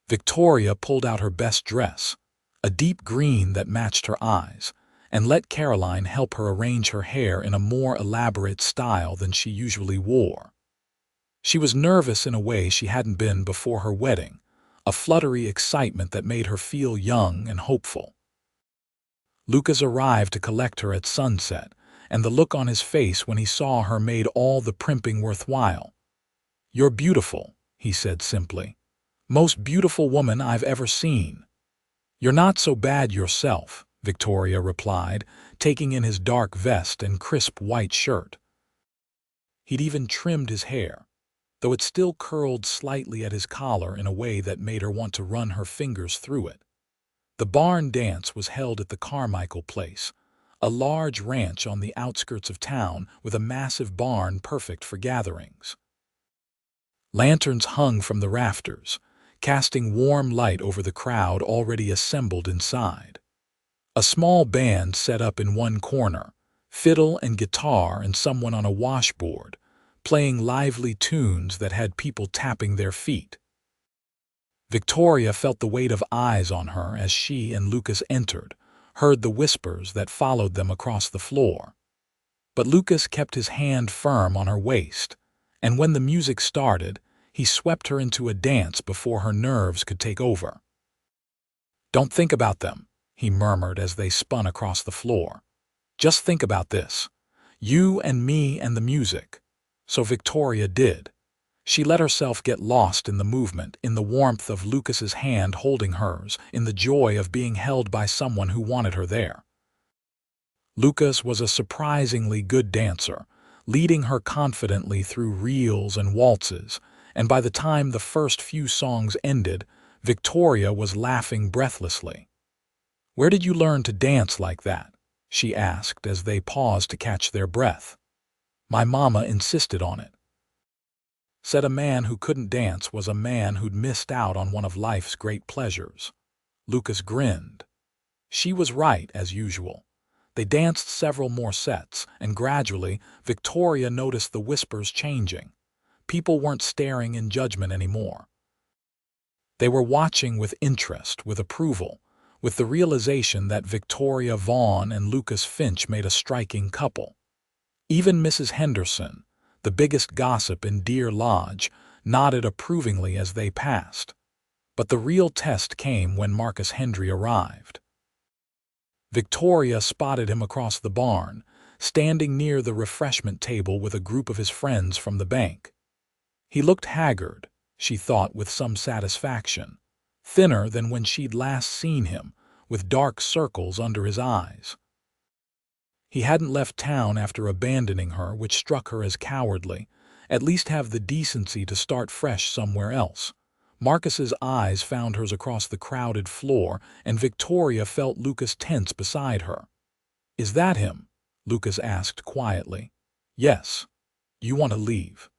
A: Victoria pulled out her best dress, a deep green that matched her eyes, and let Caroline help her arrange her hair in a more elaborate style than she usually wore. She was nervous in a way she hadn't been before her wedding, a fluttery excitement that made her feel young and hopeful. Lucas arrived to collect her at sunset, and the look on his face when he saw her made all the primping worthwhile. "You're beautiful," he said simply. "Most beautiful woman I've ever seen." "You're not so bad yourself," Victoria replied, taking in his dark vest and crisp white shirt. He'd even trimmed his hair, though it still curled slightly at his collar in a way that made her want to run her fingers through it. The barn dance was held at the Carmichael place, a large ranch on the outskirts of town with a massive barn perfect for gatherings. Lanterns hung from the rafters, casting warm light over the crowd already assembled inside. A small band set up in one corner, fiddle and guitar and someone on a washboard, playing lively tunes that had people tapping their feet. Victoria felt the weight of eyes on her as she and Lucas entered, heard the whispers that followed them across the floor. But Lucas kept his hand firm on her waist, and when the music started, he swept her into a dance before her nerves could take over. "Don't think about them," he murmured as they spun across the floor. "Just think about this. You and me and the music." So Victoria did. She let herself get lost in the movement, in the warmth of Lucas's hand holding hers, in the joy of being held by someone who wanted her there. Lucas was a surprisingly good dancer, leading her confidently through reels and waltzes, and by the time the first few songs ended, Victoria was laughing breathlessly. "Where did you learn to dance like that?" she asked as they paused to catch their breath. "My mama insisted on it." Said a man who couldn't dance was a man who'd missed out on one of life's great pleasures. Lucas grinned. She was right, as usual. They danced several more sets, and gradually, Victoria noticed the whispers changing. People weren't staring in judgment anymore. They were watching with interest, with approval, with the realization that Victoria Vaughn and Lucas Finch made a striking couple. Even Mrs. Henderson, the biggest gossip in Deer Lodge, nodded approvingly as they passed. But the real test came when Marcus Hendry arrived. Victoria spotted him across the barn, standing near the refreshment table with a group of his friends from the bank. He looked haggard, she thought with some satisfaction, thinner than when she'd last seen him, with dark circles under his eyes. He hadn't left town after abandoning her, which struck her as cowardly. At least have the decency to start fresh somewhere else. Marcus's eyes found hers across the crowded floor, and Victoria felt Lucas tense beside her. "Is that him?" Lucas asked quietly. "Yes. You want to leave?"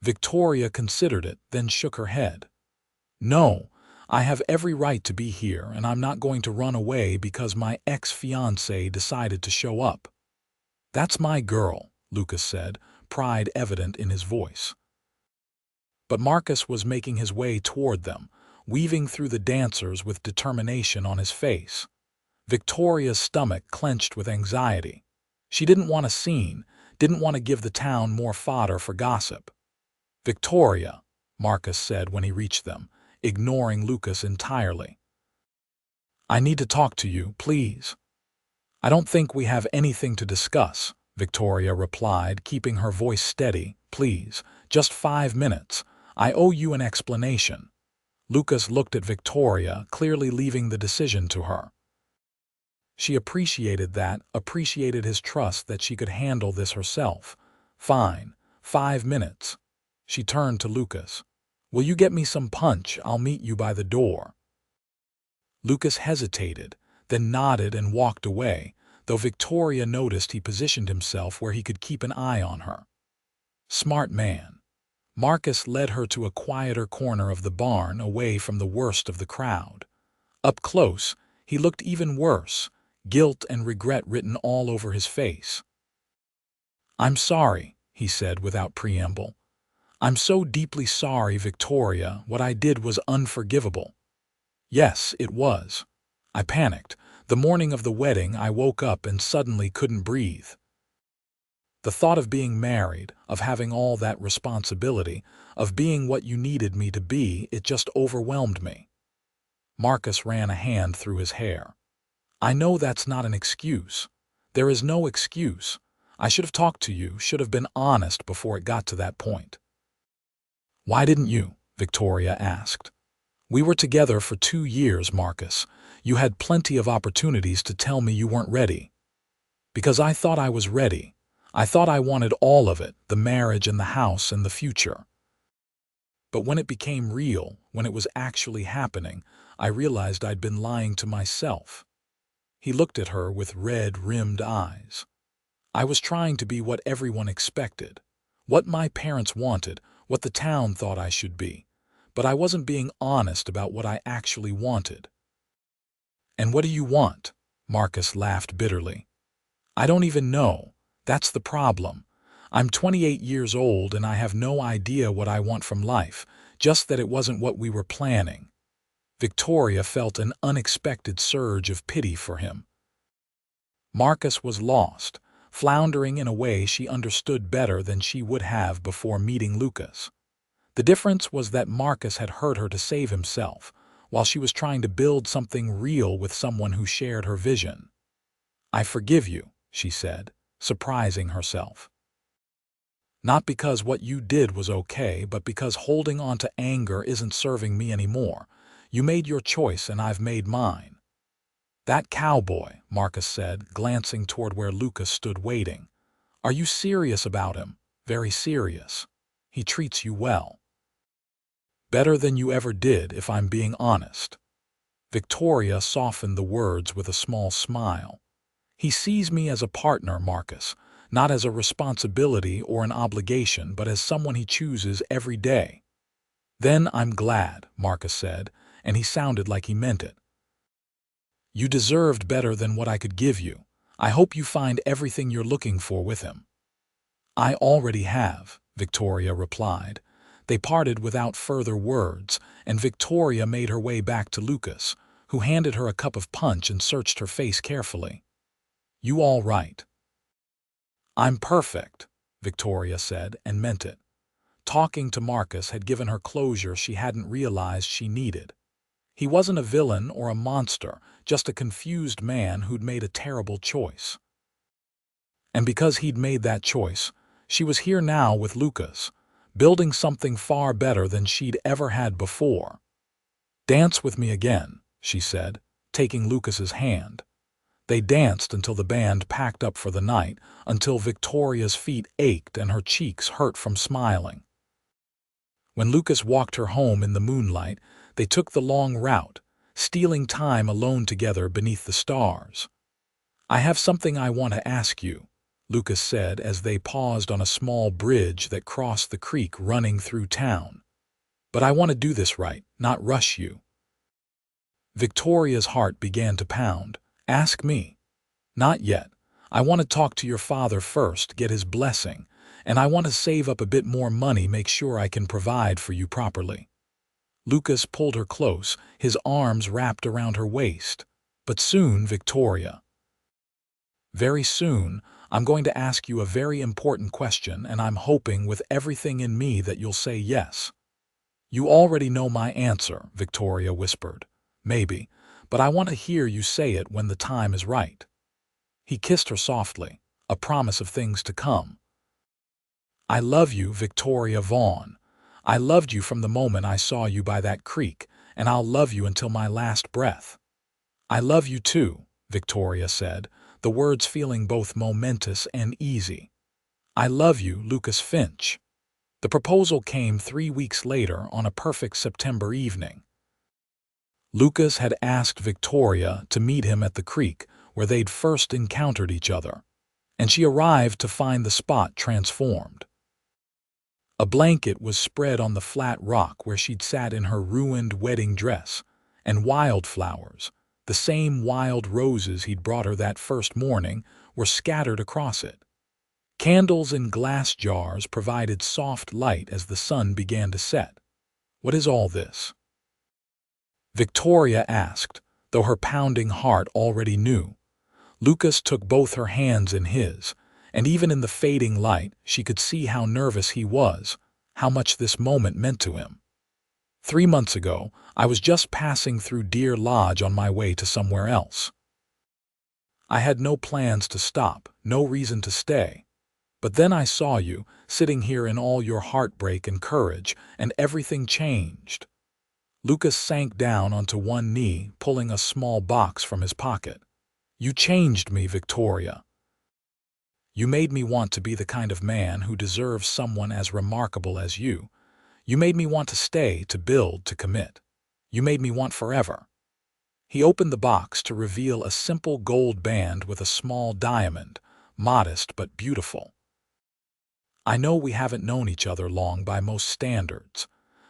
A: Victoria considered it, then shook her head. "No, I have every right to be here, and I'm not going to run away because my ex-fiancé decided to show up." "That's my girl," Lucas said, pride evident in his voice. But Marcus was making his way toward them, weaving through the dancers with determination on his face. Victoria's stomach clenched with anxiety. She didn't want a scene, didn't want to give the town more fodder for gossip. "Victoria," Marcus said when he reached them, ignoring Lucas entirely. "I need to talk to you, please." "I don't think we have anything to discuss," Victoria replied, keeping her voice steady. "Please, just 5 minutes. I owe you an explanation." Lucas looked at Victoria, clearly leaving the decision to her. She appreciated his trust that she could handle this herself. "Fine, 5 minutes." She turned to Lucas. "Will you get me some punch? I'll meet you by the door." Lucas hesitated, then nodded and walked away, though Victoria noticed he positioned himself where he could keep an eye on her. Smart man. Marcus led her to a quieter corner of the barn, away from the worst of the crowd. Up close, he looked even worse, guilt and regret written all over his face. "I'm sorry," he said without preamble. "I'm so deeply sorry, Victoria. What I did was unforgivable." "Yes, it was. I panicked. The morning of the wedding, I woke up and suddenly couldn't breathe. The thought of being married, of having all that responsibility, of being what you needed me to be, it just overwhelmed me." Marcus ran a hand through his hair. "I know that's not an excuse. There is no excuse. I should have talked to you, should have been honest before it got to that point." "Why didn't you?" Victoria asked. "We were together for 2 years, Marcus. You had plenty of opportunities to tell me you weren't ready." "Because I thought I was ready. I thought I wanted all of it, the marriage and the house and the future. But when it became real, when it was actually happening, I realized I'd been lying to myself." He looked at her with red-rimmed eyes. "I was trying to be what everyone expected, what my parents wanted, what the town thought I should be. But I wasn't being honest about what I actually wanted." "And what do you want?" Marcus laughed bitterly. "I don't even know. That's the problem. I'm 28 years old and I have no idea what I want from life, just that it wasn't what we were planning." Victoria felt an unexpected surge of pity for him. Marcus was lost, floundering in a way she understood better than she would have before meeting Lucas. The difference was that Marcus had hurt her to save himself, while she was trying to build something real with someone who shared her vision. "I forgive you," she said, surprising herself. "Not because what you did was okay, but because holding on to anger isn't serving me anymore. You made your choice and I've made mine." "That cowboy," Marcus said, glancing toward where Lucas stood waiting. "Are you serious about him?" "Very serious. He treats you well." "Better than you ever did, if I'm being honest." Victoria softened the words with a small smile. "He sees me as a partner, Marcus, not as a responsibility or an obligation, but as someone he chooses every day." "Then I'm glad," Marcus said, and he sounded like he meant it. "You deserved better than what I could give you. I hope you find everything you're looking for with him." "I already have," Victoria replied. They parted without further words, and Victoria made her way back to Lucas, who handed her a cup of punch and searched her face carefully. "You all right?" "I'm perfect," Victoria said, and meant it. Talking to Marcus had given her closure she hadn't realized she needed. He wasn't a villain or a monster, just a confused man who'd made a terrible choice. And because he'd made that choice, she was here now with Lucas, building something far better than she'd ever had before. "Dance with me again," she said, taking Lucas's hand. They danced until the band packed up for the night, until Victoria's feet ached and her cheeks hurt from smiling. When Lucas walked her home in the moonlight, they took the long route, stealing time alone together beneath the stars. "I have something I want to ask you," Lucas said as they paused on a small bridge that crossed the creek running through town. "But I want to do this right, not rush you." Victoria's heart began to pound. "Ask me." "Not yet. I want to talk to your father first, get his blessing, and I want to save up a bit more money, make sure I can provide for you properly." Lucas pulled her close, his arms wrapped around her waist. "But soon, Victoria. Very soon, I'm going to ask you a very important question, and I'm hoping with everything in me that you'll say yes." You already know my answer, Victoria whispered. Maybe, but I want to hear you say it when the time is right. He kissed her softly, a promise of things to come. I love you, Victoria Vaughn. I loved you from the moment I saw you by that creek, and I'll love you until my last breath. I love you too, Victoria said, the words feeling both momentous and easy. I love you, Lucas Finch. The proposal came 3 weeks later on a perfect September evening. Lucas had asked Victoria to meet him at the creek where they'd first encountered each other, and she arrived to find the spot transformed. A blanket was spread on the flat rock where she'd sat in her ruined wedding dress, and wildflowers, the same wild roses he'd brought her that first morning, were scattered across it. Candles in glass jars provided soft light as the sun began to set. What is all this? Victoria asked, though her pounding heart already knew. Lucas took both her hands in his, and even in the fading light she could see how nervous he was, how much this moment meant to him. 3 months ago, I was just passing through Deer Lodge on my way to somewhere else. I had no plans to stop, no reason to stay. But then I saw you, sitting here in all your heartbreak and courage, and everything changed. Lucas sank down onto one knee, pulling a small box from his pocket. You changed me, Victoria. You made me want to be the kind of man who deserves someone as remarkable as you. You made me want to stay, to build, to commit. You made me want forever. He opened the box to reveal a simple gold band with a small diamond, modest but beautiful. I know we haven't known each other long by most standards,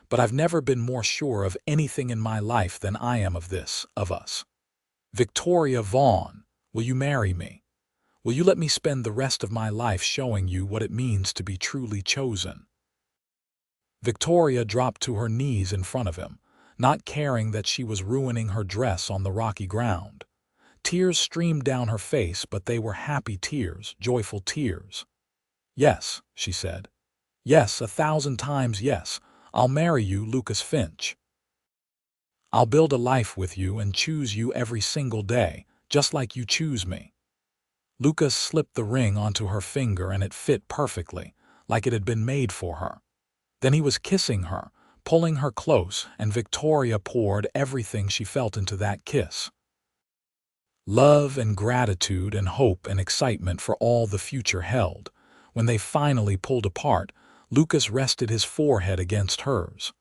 A: but I've never been more sure of anything in my life than I am of this, of us. Victoria Vaughn, will you marry me? Will you let me spend the rest of my life showing you what it means to be truly chosen? Victoria dropped to her knees in front of him, not caring that she was ruining her dress on the rocky ground. Tears streamed down her face, but they were happy tears, joyful tears. Yes, she said. Yes, 1,000 times yes. I'll marry you, Lucas Finch. I'll build a life with you and choose you every single day, just like you choose me. Lucas slipped the ring onto her finger and it fit perfectly, like it had been made for her. Then he was kissing her, pulling her close, and Victoria poured everything she felt into that kiss. Love and gratitude and hope and excitement for all the future held. When they finally pulled apart, Lucas rested his forehead against hers.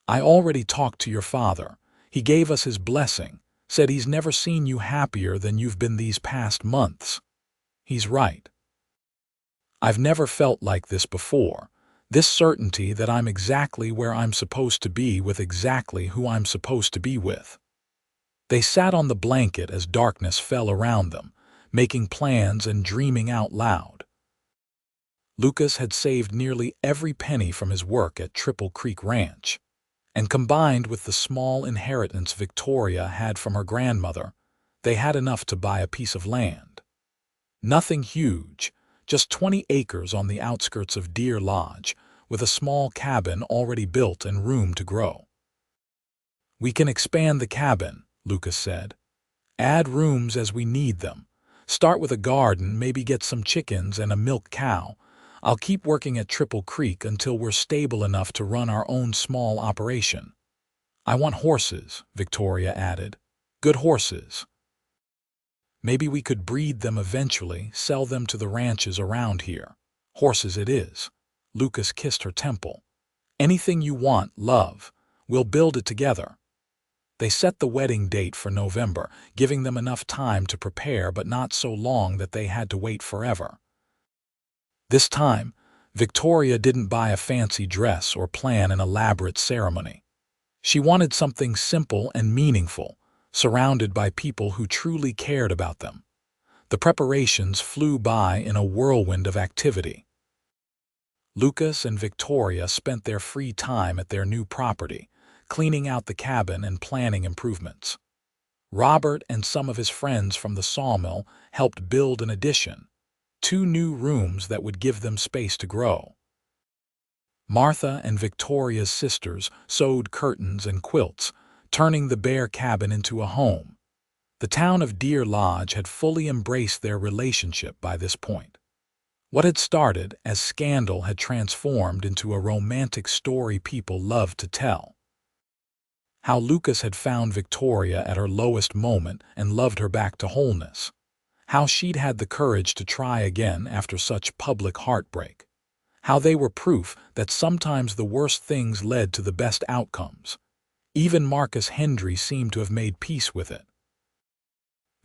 A: I already talked to your father. He gave us his blessing, said he's never seen you happier than you've been these past months. He's right. I've never felt like this before, this certainty that I'm exactly where I'm supposed to be with exactly who I'm supposed to be with. They sat on the blanket as darkness fell around them, making plans and dreaming out loud. Lucas had saved nearly every penny from his work at Triple Creek Ranch, and combined with the small inheritance Victoria had from her grandmother, they had enough to buy a piece of land. Nothing huge, just 20 acres on the outskirts of Deer Lodge, with a small cabin already built and room to grow. We can expand the cabin, Lucas said. Add rooms as we need them. Start with a garden, maybe get some chickens and a milk cow. I'll keep working at Triple Creek until we're stable enough to run our own small operation. I want horses, Victoria added. Good horses. Maybe we could breed them eventually, sell them to the ranches around here. Horses it is. Lucas kissed her temple. Anything you want, love. We'll build it together. They set the wedding date for November, giving them enough time to prepare but not so long that they had to wait forever. This time, Victoria didn't buy a fancy dress or plan an elaborate ceremony. She wanted something simple and meaningful, surrounded by people who truly cared about them. The preparations flew by in a whirlwind of activity. Lucas and Victoria spent their free time at their new property, cleaning out the cabin and planning improvements. Robert and some of his friends from the sawmill helped build an addition, 2 new rooms that would give them space to grow. Martha and Victoria's sisters sewed curtains and quilts, turning the bare cabin into a home. The town of Deer Lodge had fully embraced their relationship by this point. What had started as scandal had transformed into a romantic story people loved to tell. How Lucas had found Victoria at her lowest moment and loved her back to wholeness. How she'd had the courage to try again after such public heartbreak. How they were proof that sometimes the worst things led to the best outcomes. Even Marcus Hendry seemed to have made peace with it.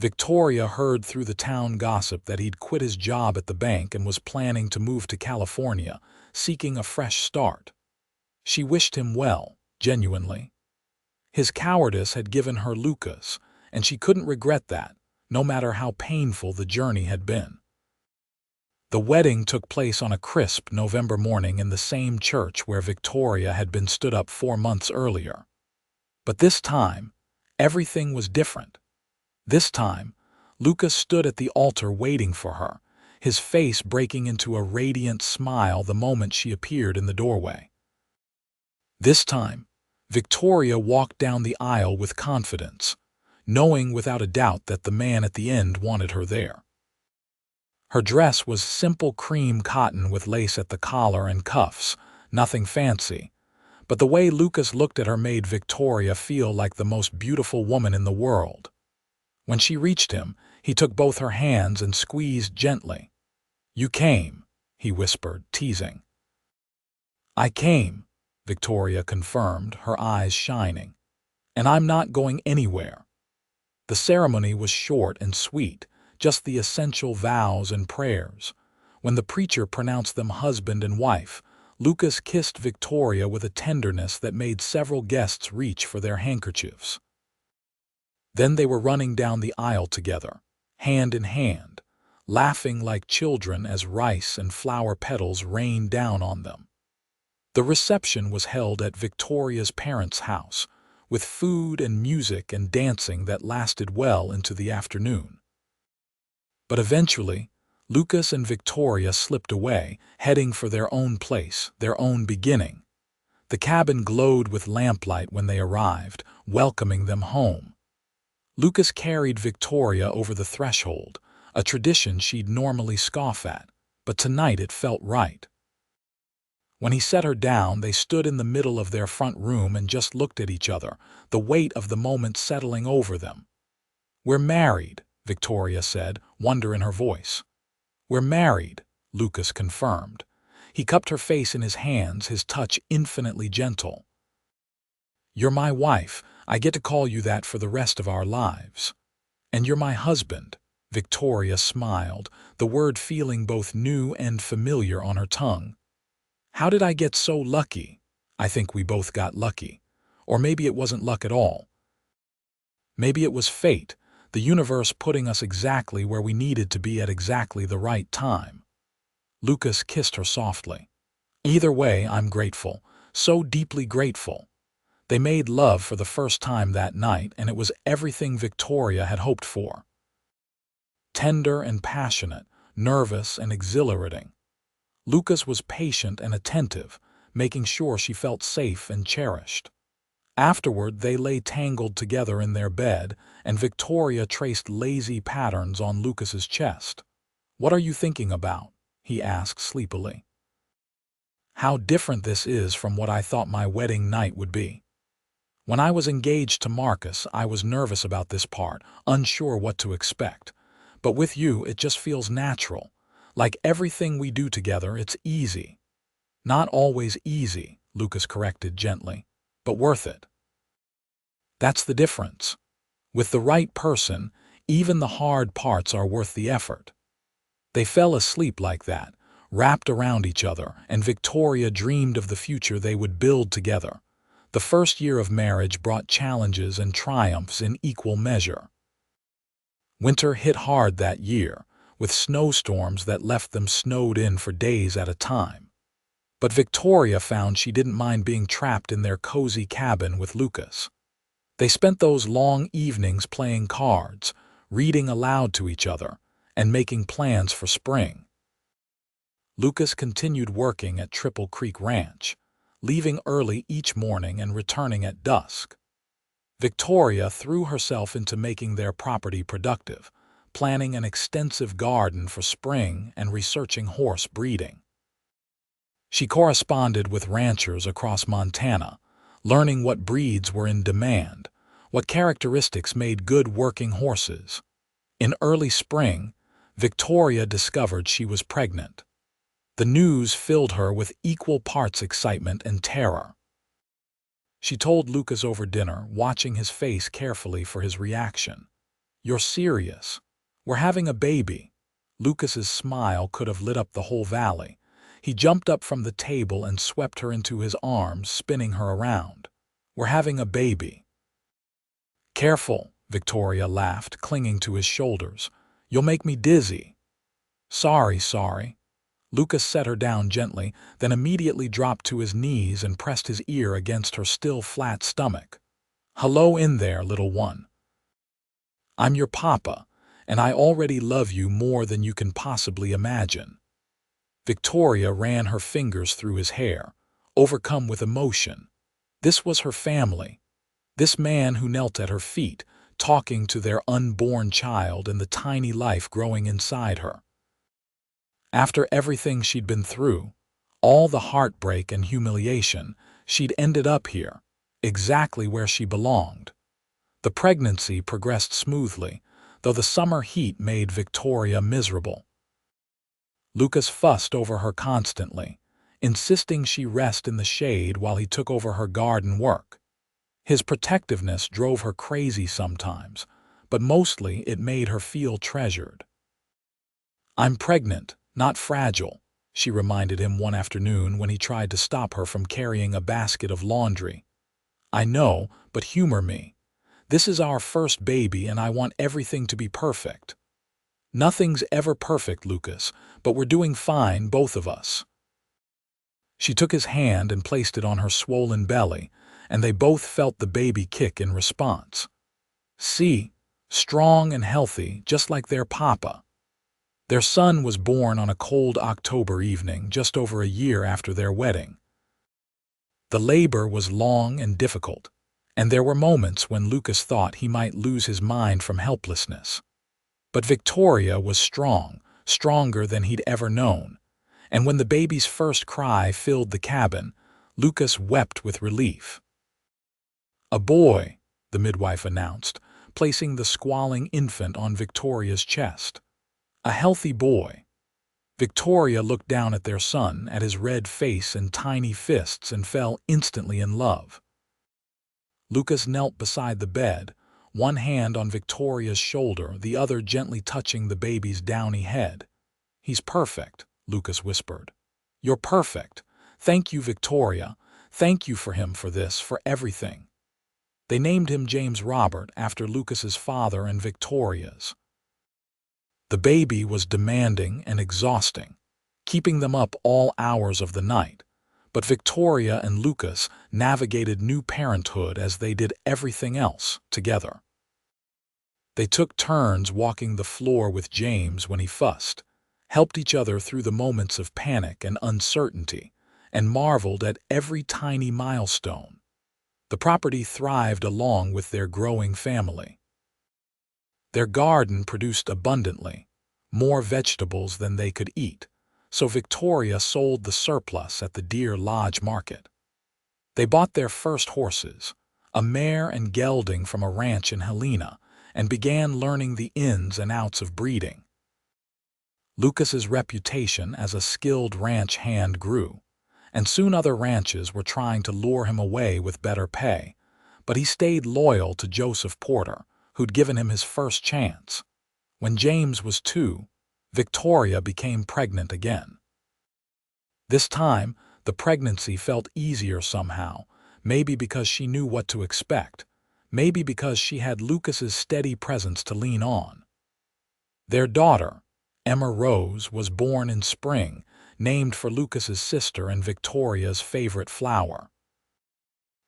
A: Victoria heard through the town gossip that he'd quit his job at the bank and was planning to move to California, seeking a fresh start. She wished him well, genuinely. His cowardice had given her Lucas, and she couldn't regret that, no matter how painful the journey had been. The wedding took place on a crisp November morning in the same church where Victoria had been stood up 4 months earlier. But this time, everything was different. This time, Lucas stood at the altar waiting for her, his face breaking into a radiant smile the moment she appeared in the doorway. This time, Victoria walked down the aisle with confidence, knowing without a doubt that the man at the end wanted her there. Her dress was simple cream cotton with lace at the collar and cuffs, nothing fancy, but the way Lucas looked at her made Victoria feel like the most beautiful woman in the world. When she reached him, he took both her hands and squeezed gently. "You came," he whispered, teasing. "I came," Victoria confirmed, her eyes shining. "And I'm not going anywhere." The ceremony was short and sweet, just the essential vows and prayers. When the preacher pronounced them husband and wife, Lucas kissed Victoria with a tenderness that made several guests reach for their handkerchiefs. Then they were running down the aisle together, hand in hand, laughing like children as rice and flower petals rained down on them. The reception was held at Victoria's parents' house, with food and music and dancing that lasted well into the afternoon. But eventually, Lucas and Victoria slipped away, heading for their own place, their own beginning. The cabin glowed with lamplight when they arrived, welcoming them home. Lucas carried Victoria over the threshold, a tradition she'd normally scoff at, but tonight it felt right. When he set her down, they stood in the middle of their front room and just looked at each other, the weight of the moment settling over them. "We're married," Victoria said, wonder in her voice. "We're married," Lucas confirmed. He cupped her face in his hands, his touch infinitely gentle. "You're my wife. I get to call you that for the rest of our lives. And you're my husband," Victoria smiled, the word feeling both new and familiar on her tongue. "How did I get so lucky?" "I think we both got lucky. Or maybe it wasn't luck at all. Maybe it was fate, the universe putting us exactly where we needed to be at exactly the right time." Lucas kissed her softly. "Either way, I'm grateful, so deeply grateful." They made love for the first time that night, and it was everything Victoria had hoped for. Tender and passionate, nervous and exhilarating. Lucas was patient and attentive, making sure she felt safe and cherished. Afterward, they lay tangled together in their bed, and Victoria traced lazy patterns on Lucas's chest. "What are you thinking about?" he asked sleepily. "How different this is from what I thought my wedding night would be. When I was engaged to Marcus, I was nervous about this part, unsure what to expect. But with you, it just feels natural. Like everything we do together, it's easy." "Not always easy," Lucas corrected gently, "but worth it." That's the difference. With the right person, even the hard parts are worth the effort. They fell asleep like that, wrapped around each other, and Victoria dreamed of the future they would build together. The first year of marriage brought challenges and triumphs in equal measure. Winter hit hard that year, with snowstorms that left them snowed in for days at a time. But Victoria found she didn't mind being trapped in their cozy cabin with Lucas. They spent those long evenings playing cards, reading aloud to each other, and making plans for spring. Lucas continued working at Triple Creek Ranch, leaving early each morning and returning at dusk. Victoria threw herself into making their property productive, planning an extensive garden for spring and researching horse breeding. She corresponded with ranchers across Montana, learning what breeds were in demand, what characteristics made good working horses. In early spring, Victoria discovered she was pregnant. The news filled her with equal parts excitement and terror. She told Lucas over dinner, watching his face carefully for his reaction. "You're serious. We're having a baby." Lucas's smile could have lit up the whole valley. He jumped up from the table and swept her into his arms, spinning her around. "We're having a baby." "Careful," Victoria laughed, clinging to his shoulders. "You'll make me dizzy." Sorry. Lucas set her down gently, then immediately dropped to his knees and pressed his ear against her still flat stomach. "Hello in there, little one. I'm your papa, and I already love you more than you can possibly imagine." Victoria ran her fingers through his hair, overcome with emotion. This was her family. This man who knelt at her feet, talking to their unborn child and the tiny life growing inside her. After everything she'd been through, all the heartbreak and humiliation, she'd ended up here, exactly where she belonged. The pregnancy progressed smoothly, though the summer heat made Victoria miserable. Lucas fussed over her constantly, insisting she rest in the shade while he took over her garden work. His protectiveness drove her crazy sometimes, but mostly it made her feel treasured. "I'm pregnant, not fragile," she reminded him one afternoon when he tried to stop her from carrying a basket of laundry. "I know, but humor me. This is our first baby and I want everything to be perfect." "Nothing's ever perfect, Lucas, but we're doing fine, both of us." She took his hand and placed it on her swollen belly, and they both felt the baby kick in response. "See, strong and healthy, just like their papa." Their son was born on a cold October evening, just over a year after their wedding. The labor was long and difficult, and there were moments when Lucas thought he might lose his mind from helplessness. But Victoria was strong, stronger than he'd ever known, and when the baby's first cry filled the cabin, Lucas wept with relief. "A boy," the midwife announced, placing the squalling infant on Victoria's chest. "A healthy boy." Victoria looked down at their son, at his red face and tiny fists, and fell instantly in love. Lucas knelt beside the bed, one hand on Victoria's shoulder, the other gently touching the baby's downy head. "He's perfect," Lucas whispered. "You're perfect. Thank you, Victoria. Thank you for him, for this, for everything." They named him James Robert, after Lucas's father and Victoria's. The baby was demanding and exhausting, keeping them up all hours of the night, but Victoria and Lucas navigated new parenthood as they did everything else together. They took turns walking the floor with James when he fussed, helped each other through the moments of panic and uncertainty, and marveled at every tiny milestone. The property thrived along with their growing family. Their garden produced abundantly, more vegetables than they could eat, so Victoria sold the surplus at the Deer Lodge market. They bought their first horses, a mare and gelding from a ranch in Helena, and began learning the ins and outs of breeding. Lucas's reputation as a skilled ranch hand grew, and soon other ranches were trying to lure him away with better pay, but he stayed loyal to Joseph Porter, who'd given him his first chance. When James was 2, Victoria became pregnant again. This time, the pregnancy felt easier somehow, maybe because she knew what to expect, maybe because she had Lucas's steady presence to lean on. Their daughter, Emma Rose, was born in spring, named for Lucas's sister and Victoria's favorite flower.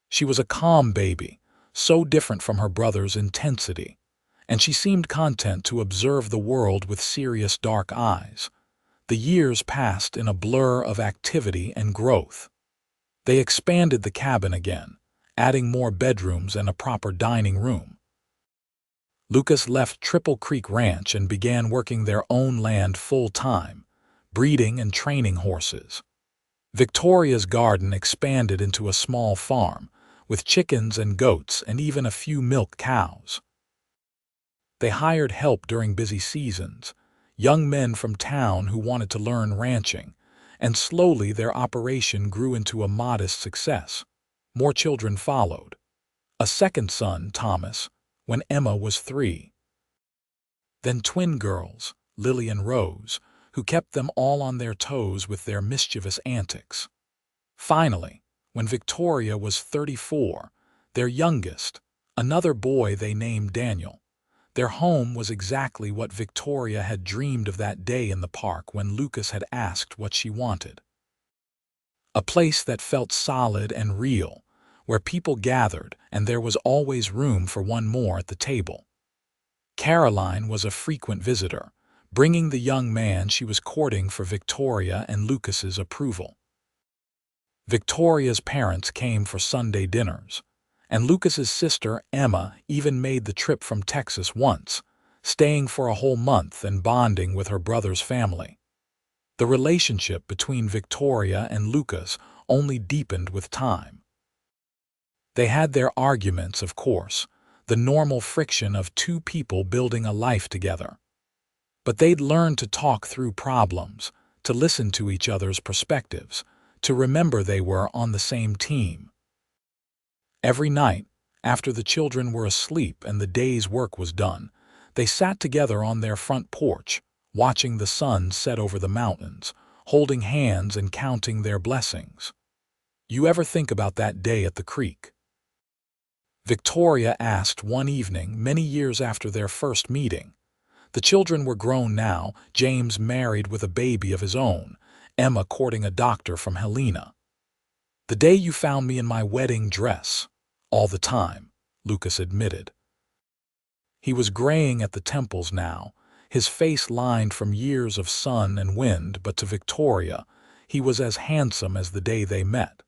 A: She was a calm baby, so different from her brother's intensity, and she seemed content to observe the world with serious dark eyes. The years passed in a blur of activity and growth. They expanded the cabin again, adding more bedrooms and a proper dining room. Lucas left Triple Creek Ranch and began working their own land full-time, breeding and training horses. Victoria's garden expanded into a small farm, with chickens and goats and even a few milk cows. They hired help during busy seasons, young men from town who wanted to learn ranching, and slowly their operation grew into a modest success. More children followed. A second son, Thomas, when Emma was 3. Then twin girls, Lily and Rose, who kept them all on their toes with their mischievous antics. Finally, when Victoria was 34, their youngest, another boy they named Daniel, their home was exactly what Victoria had dreamed of that day in the park when Lucas had asked what she wanted. A place that felt solid and real, where people gathered and there was always room for one more at the table. Caroline was a frequent visitor, bringing the young man she was courting for Victoria and Lucas's approval. Victoria's parents came for Sunday dinners, and Lucas's sister, Emma, even made the trip from Texas once, staying for a whole month and bonding with her brother's family. The relationship between Victoria and Lucas only deepened with time. They had their arguments, of course, the normal friction of two people building a life together. But they'd learned to talk through problems, to listen to each other's perspectives, to remember they were on the same team. Every night, after the children were asleep and the day's work was done, they sat together on their front porch, watching the sun set over the mountains, holding hands and counting their blessings. "You ever think about that day at the creek?" Victoria asked one evening many years after their first meeting. The children were grown now, James married with a baby of his own, Emma courting a doctor from Helena. "The day you found me in my wedding dress, all the time," Lucas admitted. He was graying at the temples now, his face lined from years of sun and wind, but to Victoria, he was as handsome as the day they met.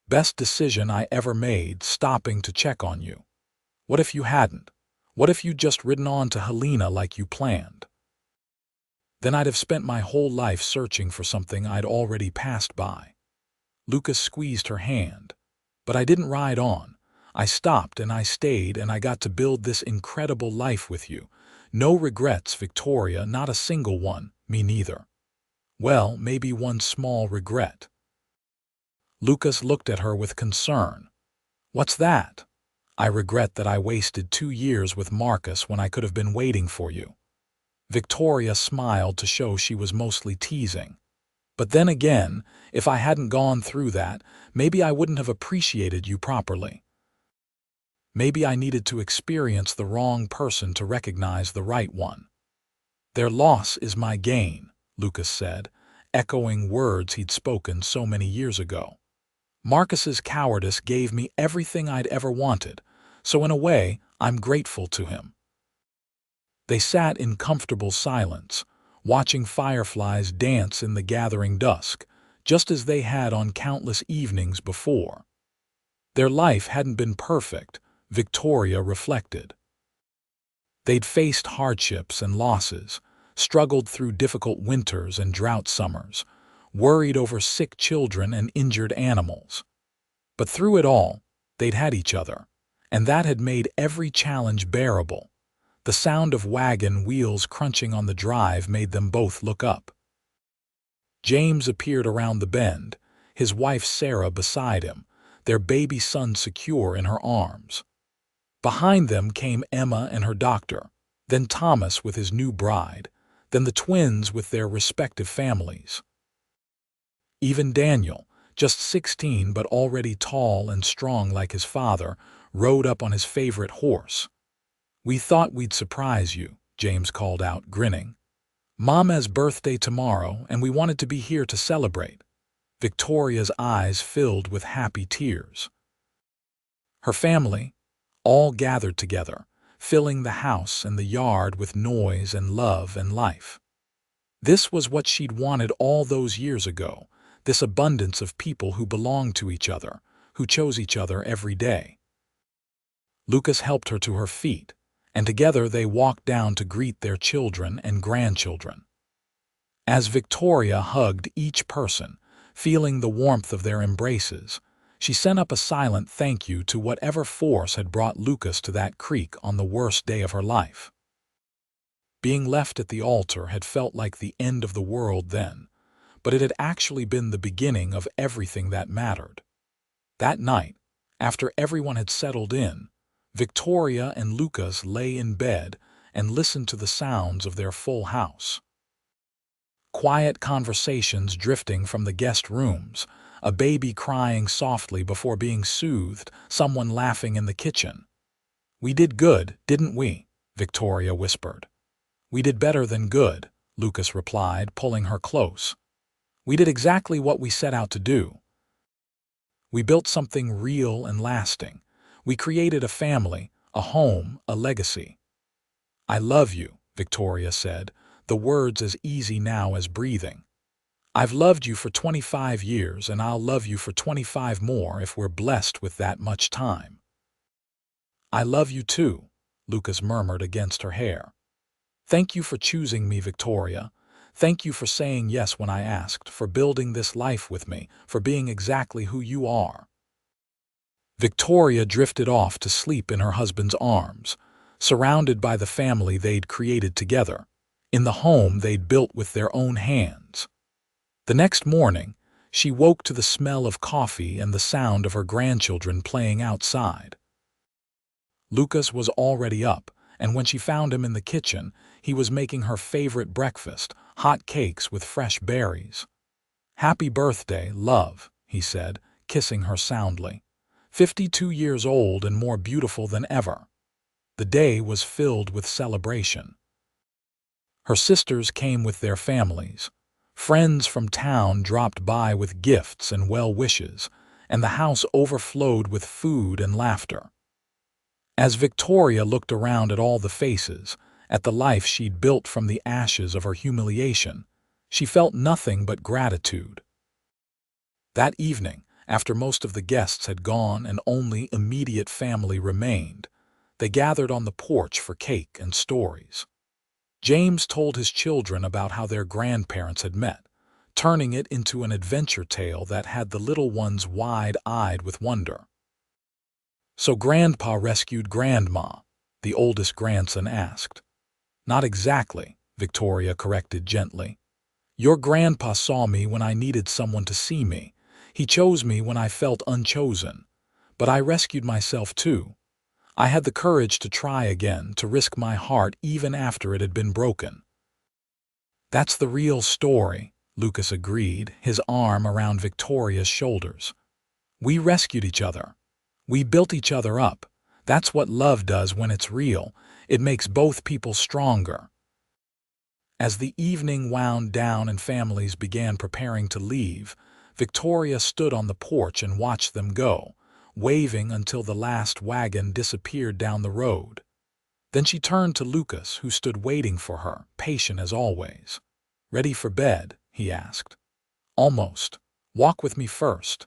A: "Best decision I ever made, stopping to check on you. What if you hadn't? What if you'd just ridden on to Helena like you planned? Then I'd have spent my whole life searching for something I'd already passed by." Lucas squeezed her hand. "But I didn't ride on. I stopped and I stayed and I got to build this incredible life with you. No regrets, Victoria, not a single one, me neither." "Well, maybe one small regret." Lucas looked at her with concern. "What's that?" "I regret that I wasted 2 years with Marcus when I could have been waiting for you." Victoria smiled to show she was mostly teasing. "But then again, if I hadn't gone through that, maybe I wouldn't have appreciated you properly. Maybe I needed to experience the wrong person to recognize the right one." "Their loss is my gain," Lucas said, echoing words he'd spoken so many years ago. "Marcus's cowardice gave me everything I'd ever wanted, so in a way, I'm grateful to him." They sat in comfortable silence, watching fireflies dance in the gathering dusk, just as they had on countless evenings before. Their life hadn't been perfect, Victoria reflected. They'd faced hardships and losses, struggled through difficult winters and drought summers, worried over sick children and injured animals. But through it all, they'd had each other, and that had made every challenge bearable. The sound of wagon wheels crunching on the drive made them both look up. James appeared around the bend, his wife Sarah beside him, their baby son secure in her arms. Behind them came Emma and her doctor, then Thomas with his new bride, then the twins with their respective families. Even Daniel, just 16 but already tall and strong like his father, rode up on his favorite horse. "We thought we'd surprise you," James called out, grinning. "Mama's birthday tomorrow, and we wanted to be here to celebrate." Victoria's eyes filled with happy tears. Her family, all gathered together, filling the house and the yard with noise and love and life. This was what she'd wanted all those years ago, this abundance of people who belonged to each other, who chose each other every day. Lucas helped her to her feet, and together they walked down to greet their children and grandchildren. As Victoria hugged each person, feeling the warmth of their embraces, she sent up a silent thank you to whatever force had brought Lucas to that creek on the worst day of her life. Being left at the altar had felt like the end of the world then, but it had actually been the beginning of everything that mattered. That night, after everyone had settled in, Victoria and Lucas lay in bed and listened to the sounds of their full house. Quiet conversations drifting from the guest rooms, a baby crying softly before being soothed, someone laughing in the kitchen. "We did good, didn't we?" Victoria whispered. "We did better than good," Lucas replied, pulling her close. "We did exactly what we set out to do. We built something real and lasting. We created a family, a home, a legacy." "I love you," Victoria said, the words as easy now as breathing. "I've loved you for 25 years, and I'll love you for 25 more if we're blessed with that much time." "I love you too," Lucas murmured against her hair. "Thank you for choosing me, Victoria. Thank you for saying yes when I asked, for building this life with me, for being exactly who you are." Victoria drifted off to sleep in her husband's arms, surrounded by the family they'd created together, in the home they'd built with their own hands. The next morning, she woke to the smell of coffee and the sound of her grandchildren playing outside. Lucas was already up, and when she found him in the kitchen, he was making her favorite breakfast, hot cakes with fresh berries. "Happy birthday, love," he said, kissing her soundly. 52 years old and more beautiful than ever. The day was filled with celebration. Her sisters came with their families. Friends from town dropped by with gifts and well wishes, and the house overflowed with food and laughter. As Victoria looked around at all the faces, at the life she'd built from the ashes of her humiliation, she felt nothing but gratitude. That evening, after most of the guests had gone and only immediate family remained, they gathered on the porch for cake and stories. James told his children about how their grandparents had met, turning it into an adventure tale that had the little ones wide-eyed with wonder. "So Grandpa rescued Grandma?" the oldest grandson asked. "Not exactly," Victoria corrected gently. "Your grandpa saw me when I needed someone to see me. He chose me when I felt unchosen. But I rescued myself too. I had the courage to try again, to risk my heart even after it had been broken." "That's the real story," Lucas agreed, his arm around Victoria's shoulders. "We rescued each other. We built each other up. That's what love does when it's real. It makes both people stronger." As the evening wound down and families began preparing to leave, Victoria stood on the porch and watched them go, waving until the last wagon disappeared down the road. Then she turned to Lucas, who stood waiting for her, patient as always. "Ready for bed?" he asked. "Almost. Walk with me first."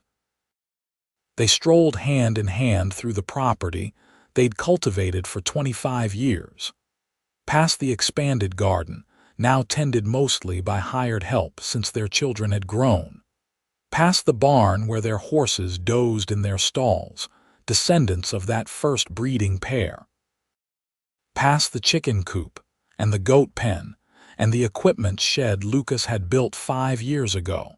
A: They strolled hand in hand through the property they'd cultivated for 25 years. Past the expanded garden, now tended mostly by hired help since their children had grown. Past the barn where their horses dozed in their stalls, descendants of that first breeding pair. Past the chicken coop and the goat pen and the equipment shed Lucas had built 5 years ago.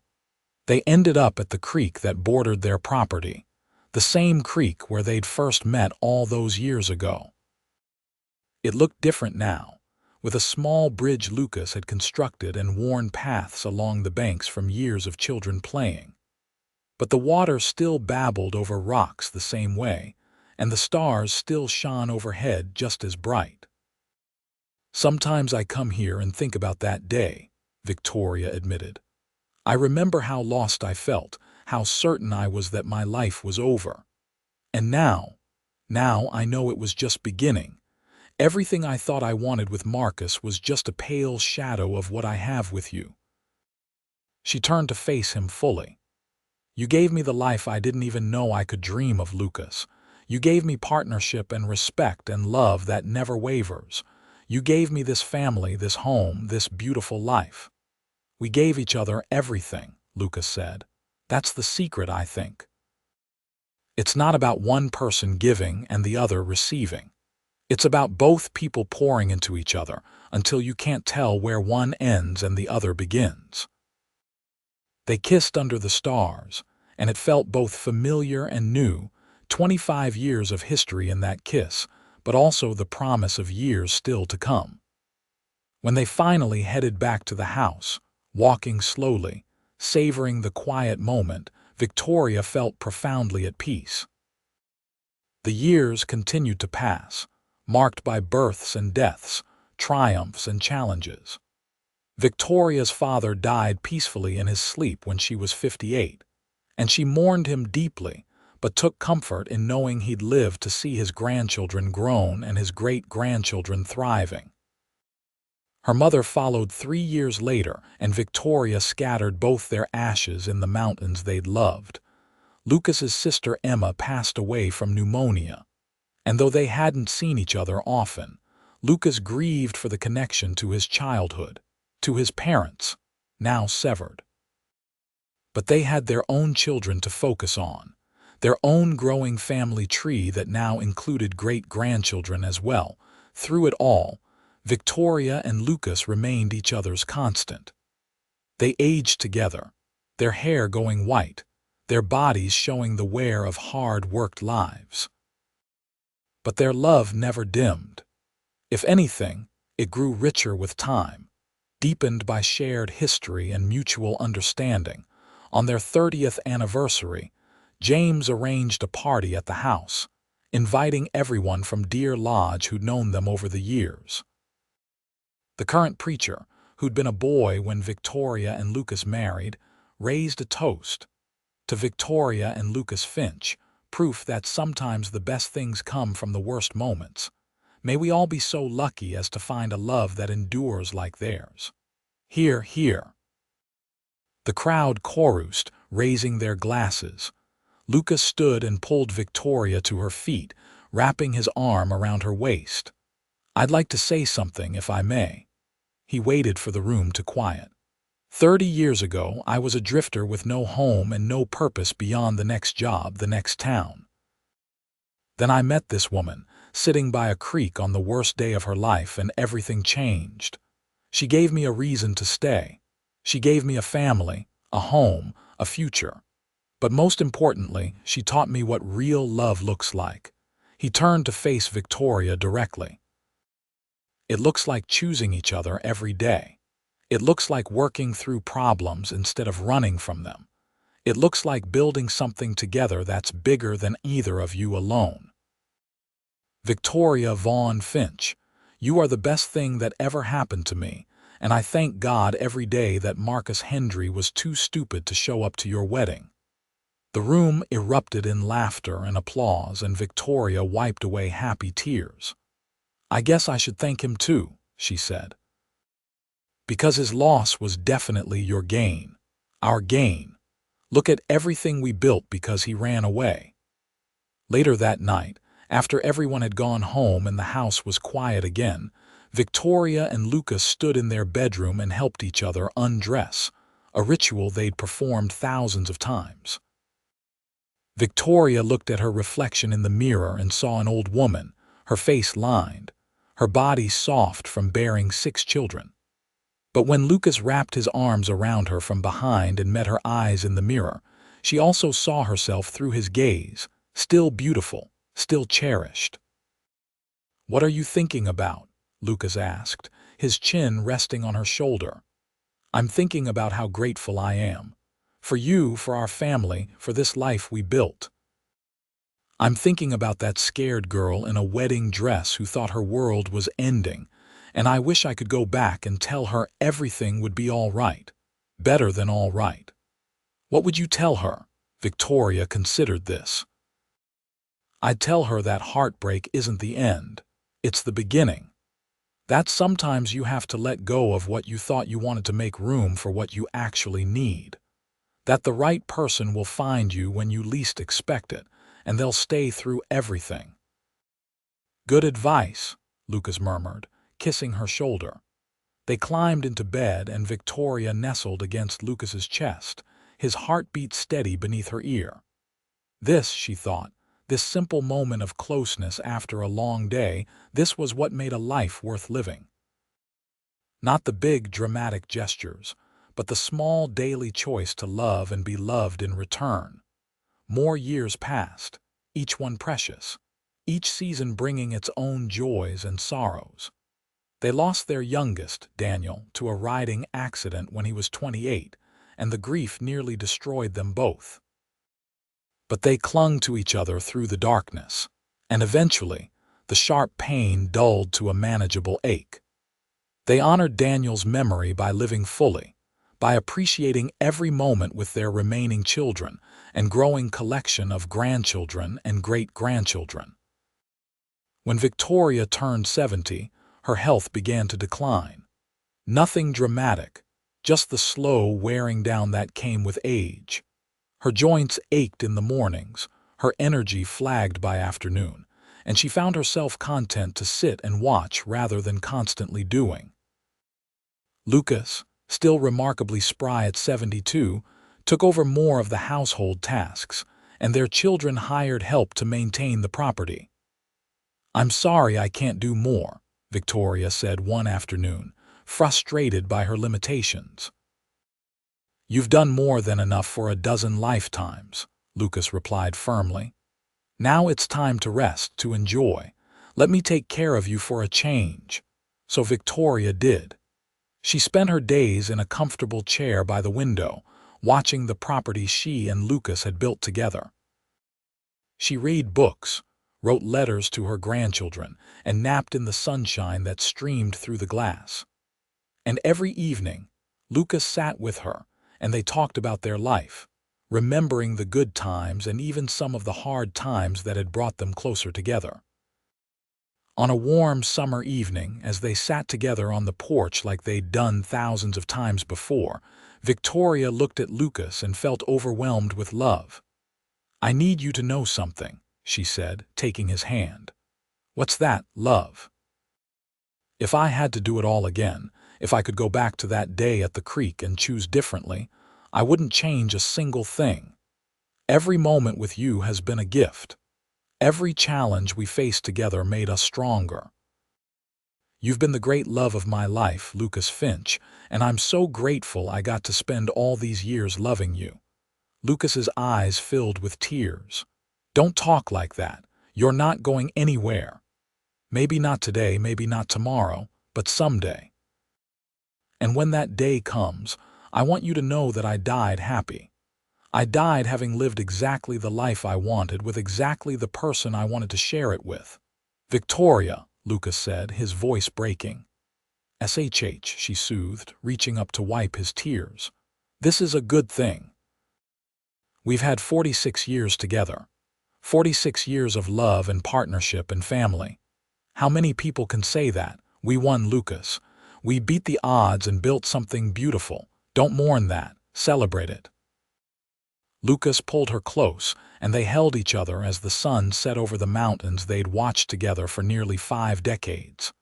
A: They ended up at the creek that bordered their property, the same creek where they'd first met all those years ago. It looked different now, with a small bridge Lucas had constructed and worn paths along the banks from years of children playing. But the water still babbled over rocks the same way, and the stars still shone overhead just as bright. "Sometimes I come here and think about that day," Victoria admitted. "I remember how lost I felt, how certain I was that my life was over. And now I know it was just beginning. Everything I thought I wanted with Marcus was just a pale shadow of what I have with you." She turned to face him fully. "You gave me the life I didn't even know I could dream of, Lucas. You gave me partnership and respect and love that never wavers. You gave me this family, this home, this beautiful life." "We gave each other everything," Lucas said. "That's the secret, I think. It's not about one person giving and the other receiving. It's about both people pouring into each other until you can't tell where one ends and the other begins." They kissed under the stars, and it felt both familiar and new, 25 years of history in that kiss, but also the promise of years still to come. When they finally headed back to the house, walking slowly, savoring the quiet moment, Victoria felt profoundly at peace. The years continued to pass, marked by births and deaths, triumphs and challenges. Victoria's father died peacefully in his sleep when she was 58, and she mourned him deeply, but took comfort in knowing he'd live to see his grandchildren grown and his great-grandchildren thriving. Her mother followed 3 years later, and Victoria scattered both their ashes in the mountains they'd loved. Lucas's sister Emma passed away from pneumonia, and though they hadn't seen each other often, Lucas grieved for the connection to his childhood, to his parents, now severed. But they had their own children to focus on, their own growing family tree that now included great-grandchildren as well. Through it all, Victoria and Lucas remained each other's constant. They aged together, their hair going white, their bodies showing the wear of hard-worked lives. But their love never dimmed. If anything, it grew richer with time, deepened by shared history and mutual understanding. On their 30th anniversary, James arranged a party at the house, inviting everyone from Deer Lodge who'd known them over the years. The current preacher, who'd been a boy when Victoria and Lucas married, raised a toast to Victoria and Lucas Finch, proof that sometimes the best things come from the worst moments. May we all be so lucky as to find a love that endures like theirs. Hear, hear. The crowd chorused, raising their glasses. Lucas stood and pulled Victoria to her feet, wrapping his arm around her waist. "I'd like to say something, if I may." He waited for the room to quiet. 30 years ago, I was a drifter with no home and no purpose beyond the next job, the next town. Then I met this woman, sitting by a creek on the worst day of her life, and everything changed. She gave me a reason to stay. She gave me a family, a home, a future. But most importantly, she taught me what real love looks like. He turned to face Victoria directly. "It looks like choosing each other every day. It looks like working through problems instead of running from them. It looks like building something together that's bigger than either of you alone." Victoria Vaughn Finch, you are the best thing that ever happened to me, and I thank God every day that Marcus Hendry was too stupid to show up to your wedding. The room erupted in laughter and applause, and Victoria wiped away happy tears. "I guess I should thank him too," she said. "Because his loss was definitely your gain, our gain. Look at everything we built because he ran away." Later that night, after everyone had gone home and the house was quiet again, Victoria and Lucas stood in their bedroom and helped each other undress, a ritual they'd performed thousands of times. Victoria looked at her reflection in the mirror and saw an old woman, her face lined, her body soft from bearing 6 children. But when Lucas wrapped his arms around her from behind and met her eyes in the mirror, she also saw herself through his gaze, still beautiful, still cherished. "What are you thinking about?" Lucas asked, his chin resting on her shoulder. "I'm thinking about how grateful I am. For you, for our family, for this life we built. I'm thinking about that scared girl in a wedding dress who thought her world was ending, and I wish I could go back and tell her everything would be all right, better than all right." "What would you tell her?" Victoria considered this. "I'd tell her that heartbreak isn't the end. It's the beginning. That sometimes you have to let go of what you thought you wanted to make room for what you actually need. That the right person will find you when you least expect it, and they'll stay through everything. Good advice, Lucas murmured, kissing her shoulder. They climbed into bed and Victoria nestled against Lucas's chest, his heartbeat steady beneath her ear. This, she thought, this simple moment of closeness after a long day, this was what made a life worth living. Not the big, dramatic gestures, but the small daily choice to love and be loved in return. More years passed, each one precious, each season bringing its own joys and sorrows. They lost their youngest, Daniel, to a riding accident when he was 28, and the grief nearly destroyed them both. But they clung to each other through the darkness, and eventually, the sharp pain dulled to a manageable ache. They honored Daniel's memory by living fully, by appreciating every moment with their remaining children and growing collection of grandchildren and great-grandchildren. When Victoria turned 70, her health began to decline. Nothing dramatic, just the slow wearing down that came with age. Her joints ached in the mornings, her energy flagged by afternoon, and she found herself content to sit and watch rather than constantly doing. Lucas, still remarkably spry at 72, took over more of the household tasks, and their children hired help to maintain the property. "I'm sorry I can't do more," Victoria said one afternoon, frustrated by her limitations. "You've done more than enough for a dozen lifetimes," Lucas replied firmly. "Now it's time to rest, to enjoy. Let me take care of you for a change." So Victoria did. She spent her days in a comfortable chair by the window, watching the property she and Lucas had built together. She read books, wrote letters to her grandchildren, and napped in the sunshine that streamed through the glass. And every evening, Lucas sat with her, and they talked about their life, remembering the good times and even some of the hard times that had brought them closer together. On a warm summer evening, as they sat together on the porch like they'd done thousands of times before, Victoria looked at Lucas and felt overwhelmed with love. "I need you to know something," she said, taking his hand. "What's that, love?" "If I had to do it all again, if I could go back to that day at the creek and choose differently, I wouldn't change a single thing. Every moment with you has been a gift. Every challenge we faced together made us stronger. You've been the great love of my life, Lucas Finch, and I'm so grateful I got to spend all these years loving you." Lucas's eyes filled with tears. "Don't talk like that. You're not going anywhere. Maybe not today, maybe not tomorrow, but someday. And when that day comes, I want you to know that I died happy. I died having lived exactly the life I wanted with exactly the person I wanted to share it with." "Victoria," Lucas said, his voice breaking. "SHH," she soothed, reaching up to wipe his tears. "This is a good thing. We've had 46 years together. 46 years of love and partnership and family. How many people can say that? We won, Lucas. We beat the odds and built something beautiful. Don't mourn that. Celebrate it." Lucas pulled her close, and they held each other as the sun set over the mountains they'd watched together for nearly 5 decades.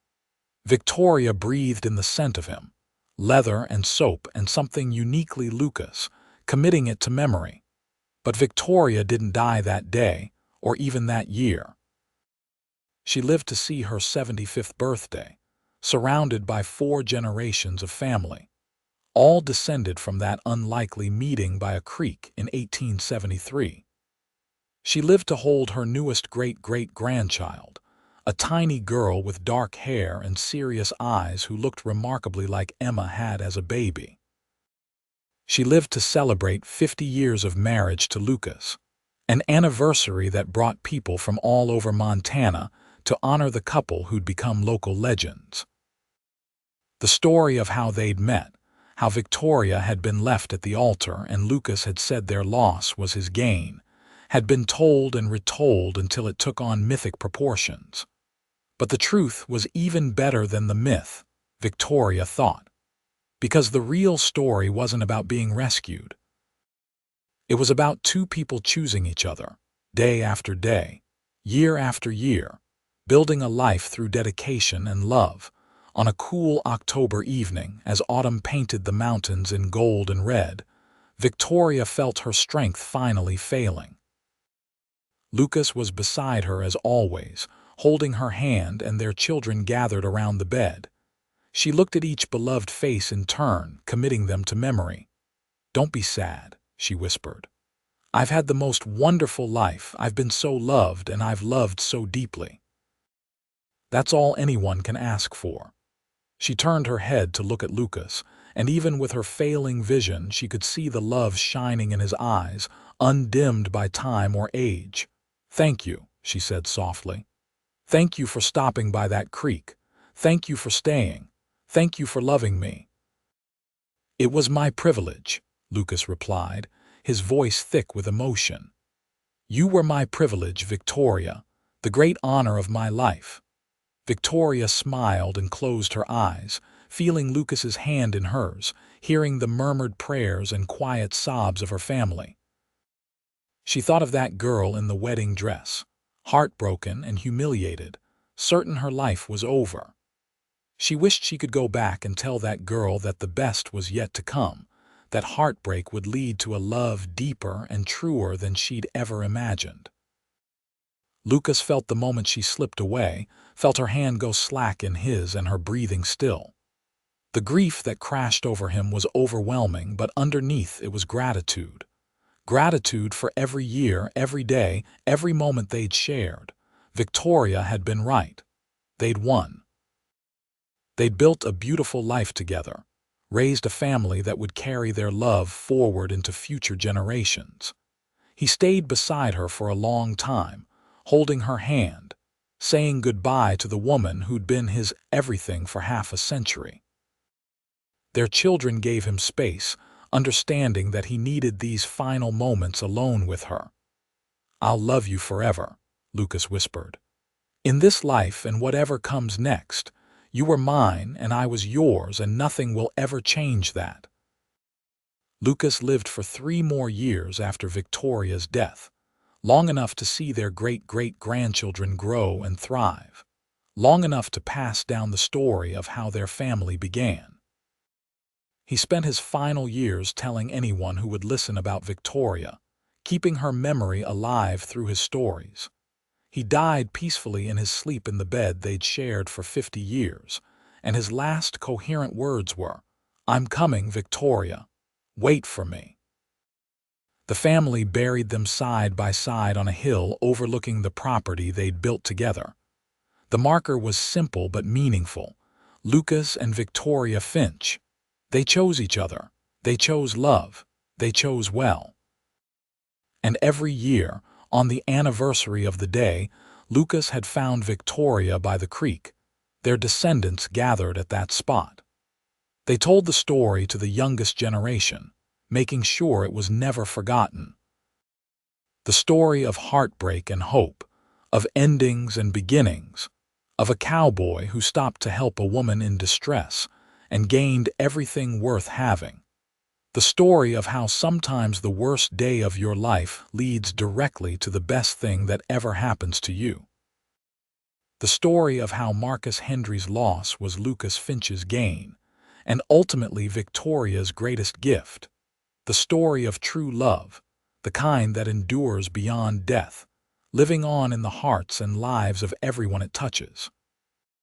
A: Victoria breathed in the scent of him, leather and soap and something uniquely Lucas, committing it to memory. But Victoria didn't die that day, or even that year. She lived to see her 75th birthday, surrounded by 4 generations of family, all descended from that unlikely meeting by a creek in 1873. She lived to hold her newest great-great-grandchild, a tiny girl with dark hair and serious eyes who looked remarkably like Emma had as a baby. She lived to celebrate 50 years of marriage to Lucas, an anniversary that brought people from all over Montana to honor the couple who'd become local legends. The story of how they'd met, how Victoria had been left at the altar and Lucas had said their loss was his gain, had been told and retold until it took on mythic proportions. But the truth was even better than the myth, Victoria thought, because the real story wasn't about being rescued. It was about two people choosing each other, day after day, year after year, building a life through dedication and love. On a cool October evening, as autumn painted the mountains in gold and red, Victoria felt her strength finally failing. Lucas was beside her as always, holding her hand, and their children gathered around the bed. She looked at each beloved face in turn, committing them to memory. "Don't be sad," she whispered. "I've had the most wonderful life. I've been so loved, and I've loved so deeply. That's all anyone can ask for." She turned her head to look at Lucas, and even with her failing vision, she could see the love shining in his eyes, undimmed by time or age. "Thank you," she said softly. "Thank you for stopping by that creek. Thank you for staying. Thank you for loving me." "It was my privilege," Lucas replied, his voice thick with emotion. "You were my privilege, Victoria, the great honor of my life." Victoria smiled and closed her eyes, feeling Lucas's hand in hers, hearing the murmured prayers and quiet sobs of her family. She thought of that girl in the wedding dress, heartbroken and humiliated, certain her life was over. She wished she could go back and tell that girl that the best was yet to come, that heartbreak would lead to a love deeper and truer than she'd ever imagined. Lucas felt the moment she slipped away, felt her hand go slack in his and her breathing still. The grief that crashed over him was overwhelming, but underneath it was gratitude. Gratitude for every year, every day, every moment they'd shared. Victoria had been right. They'd won. They'd built a beautiful life together, raised a family that would carry their love forward into future generations. He stayed beside her for a long time, holding her hand, saying goodbye to the woman who'd been his everything for half a century. Their children gave him space, understanding that he needed these final moments alone with her. "I'll love you forever," Lucas whispered. "In this life and whatever comes next, you were mine and I was yours, and nothing will ever change that." Lucas lived for 3 more years after Victoria's death, long enough to see their great-great-grandchildren grow and thrive, long enough to pass down the story of how their family began. He spent his final years telling anyone who would listen about Victoria, keeping her memory alive through his stories. He died peacefully in his sleep in the bed they'd shared for 50 years, and his last coherent words were, "I'm coming, Victoria. Wait for me." The family buried them side by side on a hill overlooking the property they'd built together. The marker was simple but meaningful: Lucas and Victoria Finch. They chose each other. They chose love. They chose well. And every year, on the anniversary of the day, Lucas had found Victoria by the creek. Their descendants gathered at that spot. They told the story to the youngest generation, making sure it was never forgotten. The story of heartbreak and hope, of endings and beginnings, of a cowboy who stopped to help a woman in distress and gained everything worth having. The story of how sometimes the worst day of your life leads directly to the best thing that ever happens to you. The story of how Marcus Hendry's loss was Lucas Finch's gain, and ultimately Victoria's greatest gift. The story of true love, the kind that endures beyond death, living on in the hearts and lives of everyone it touches.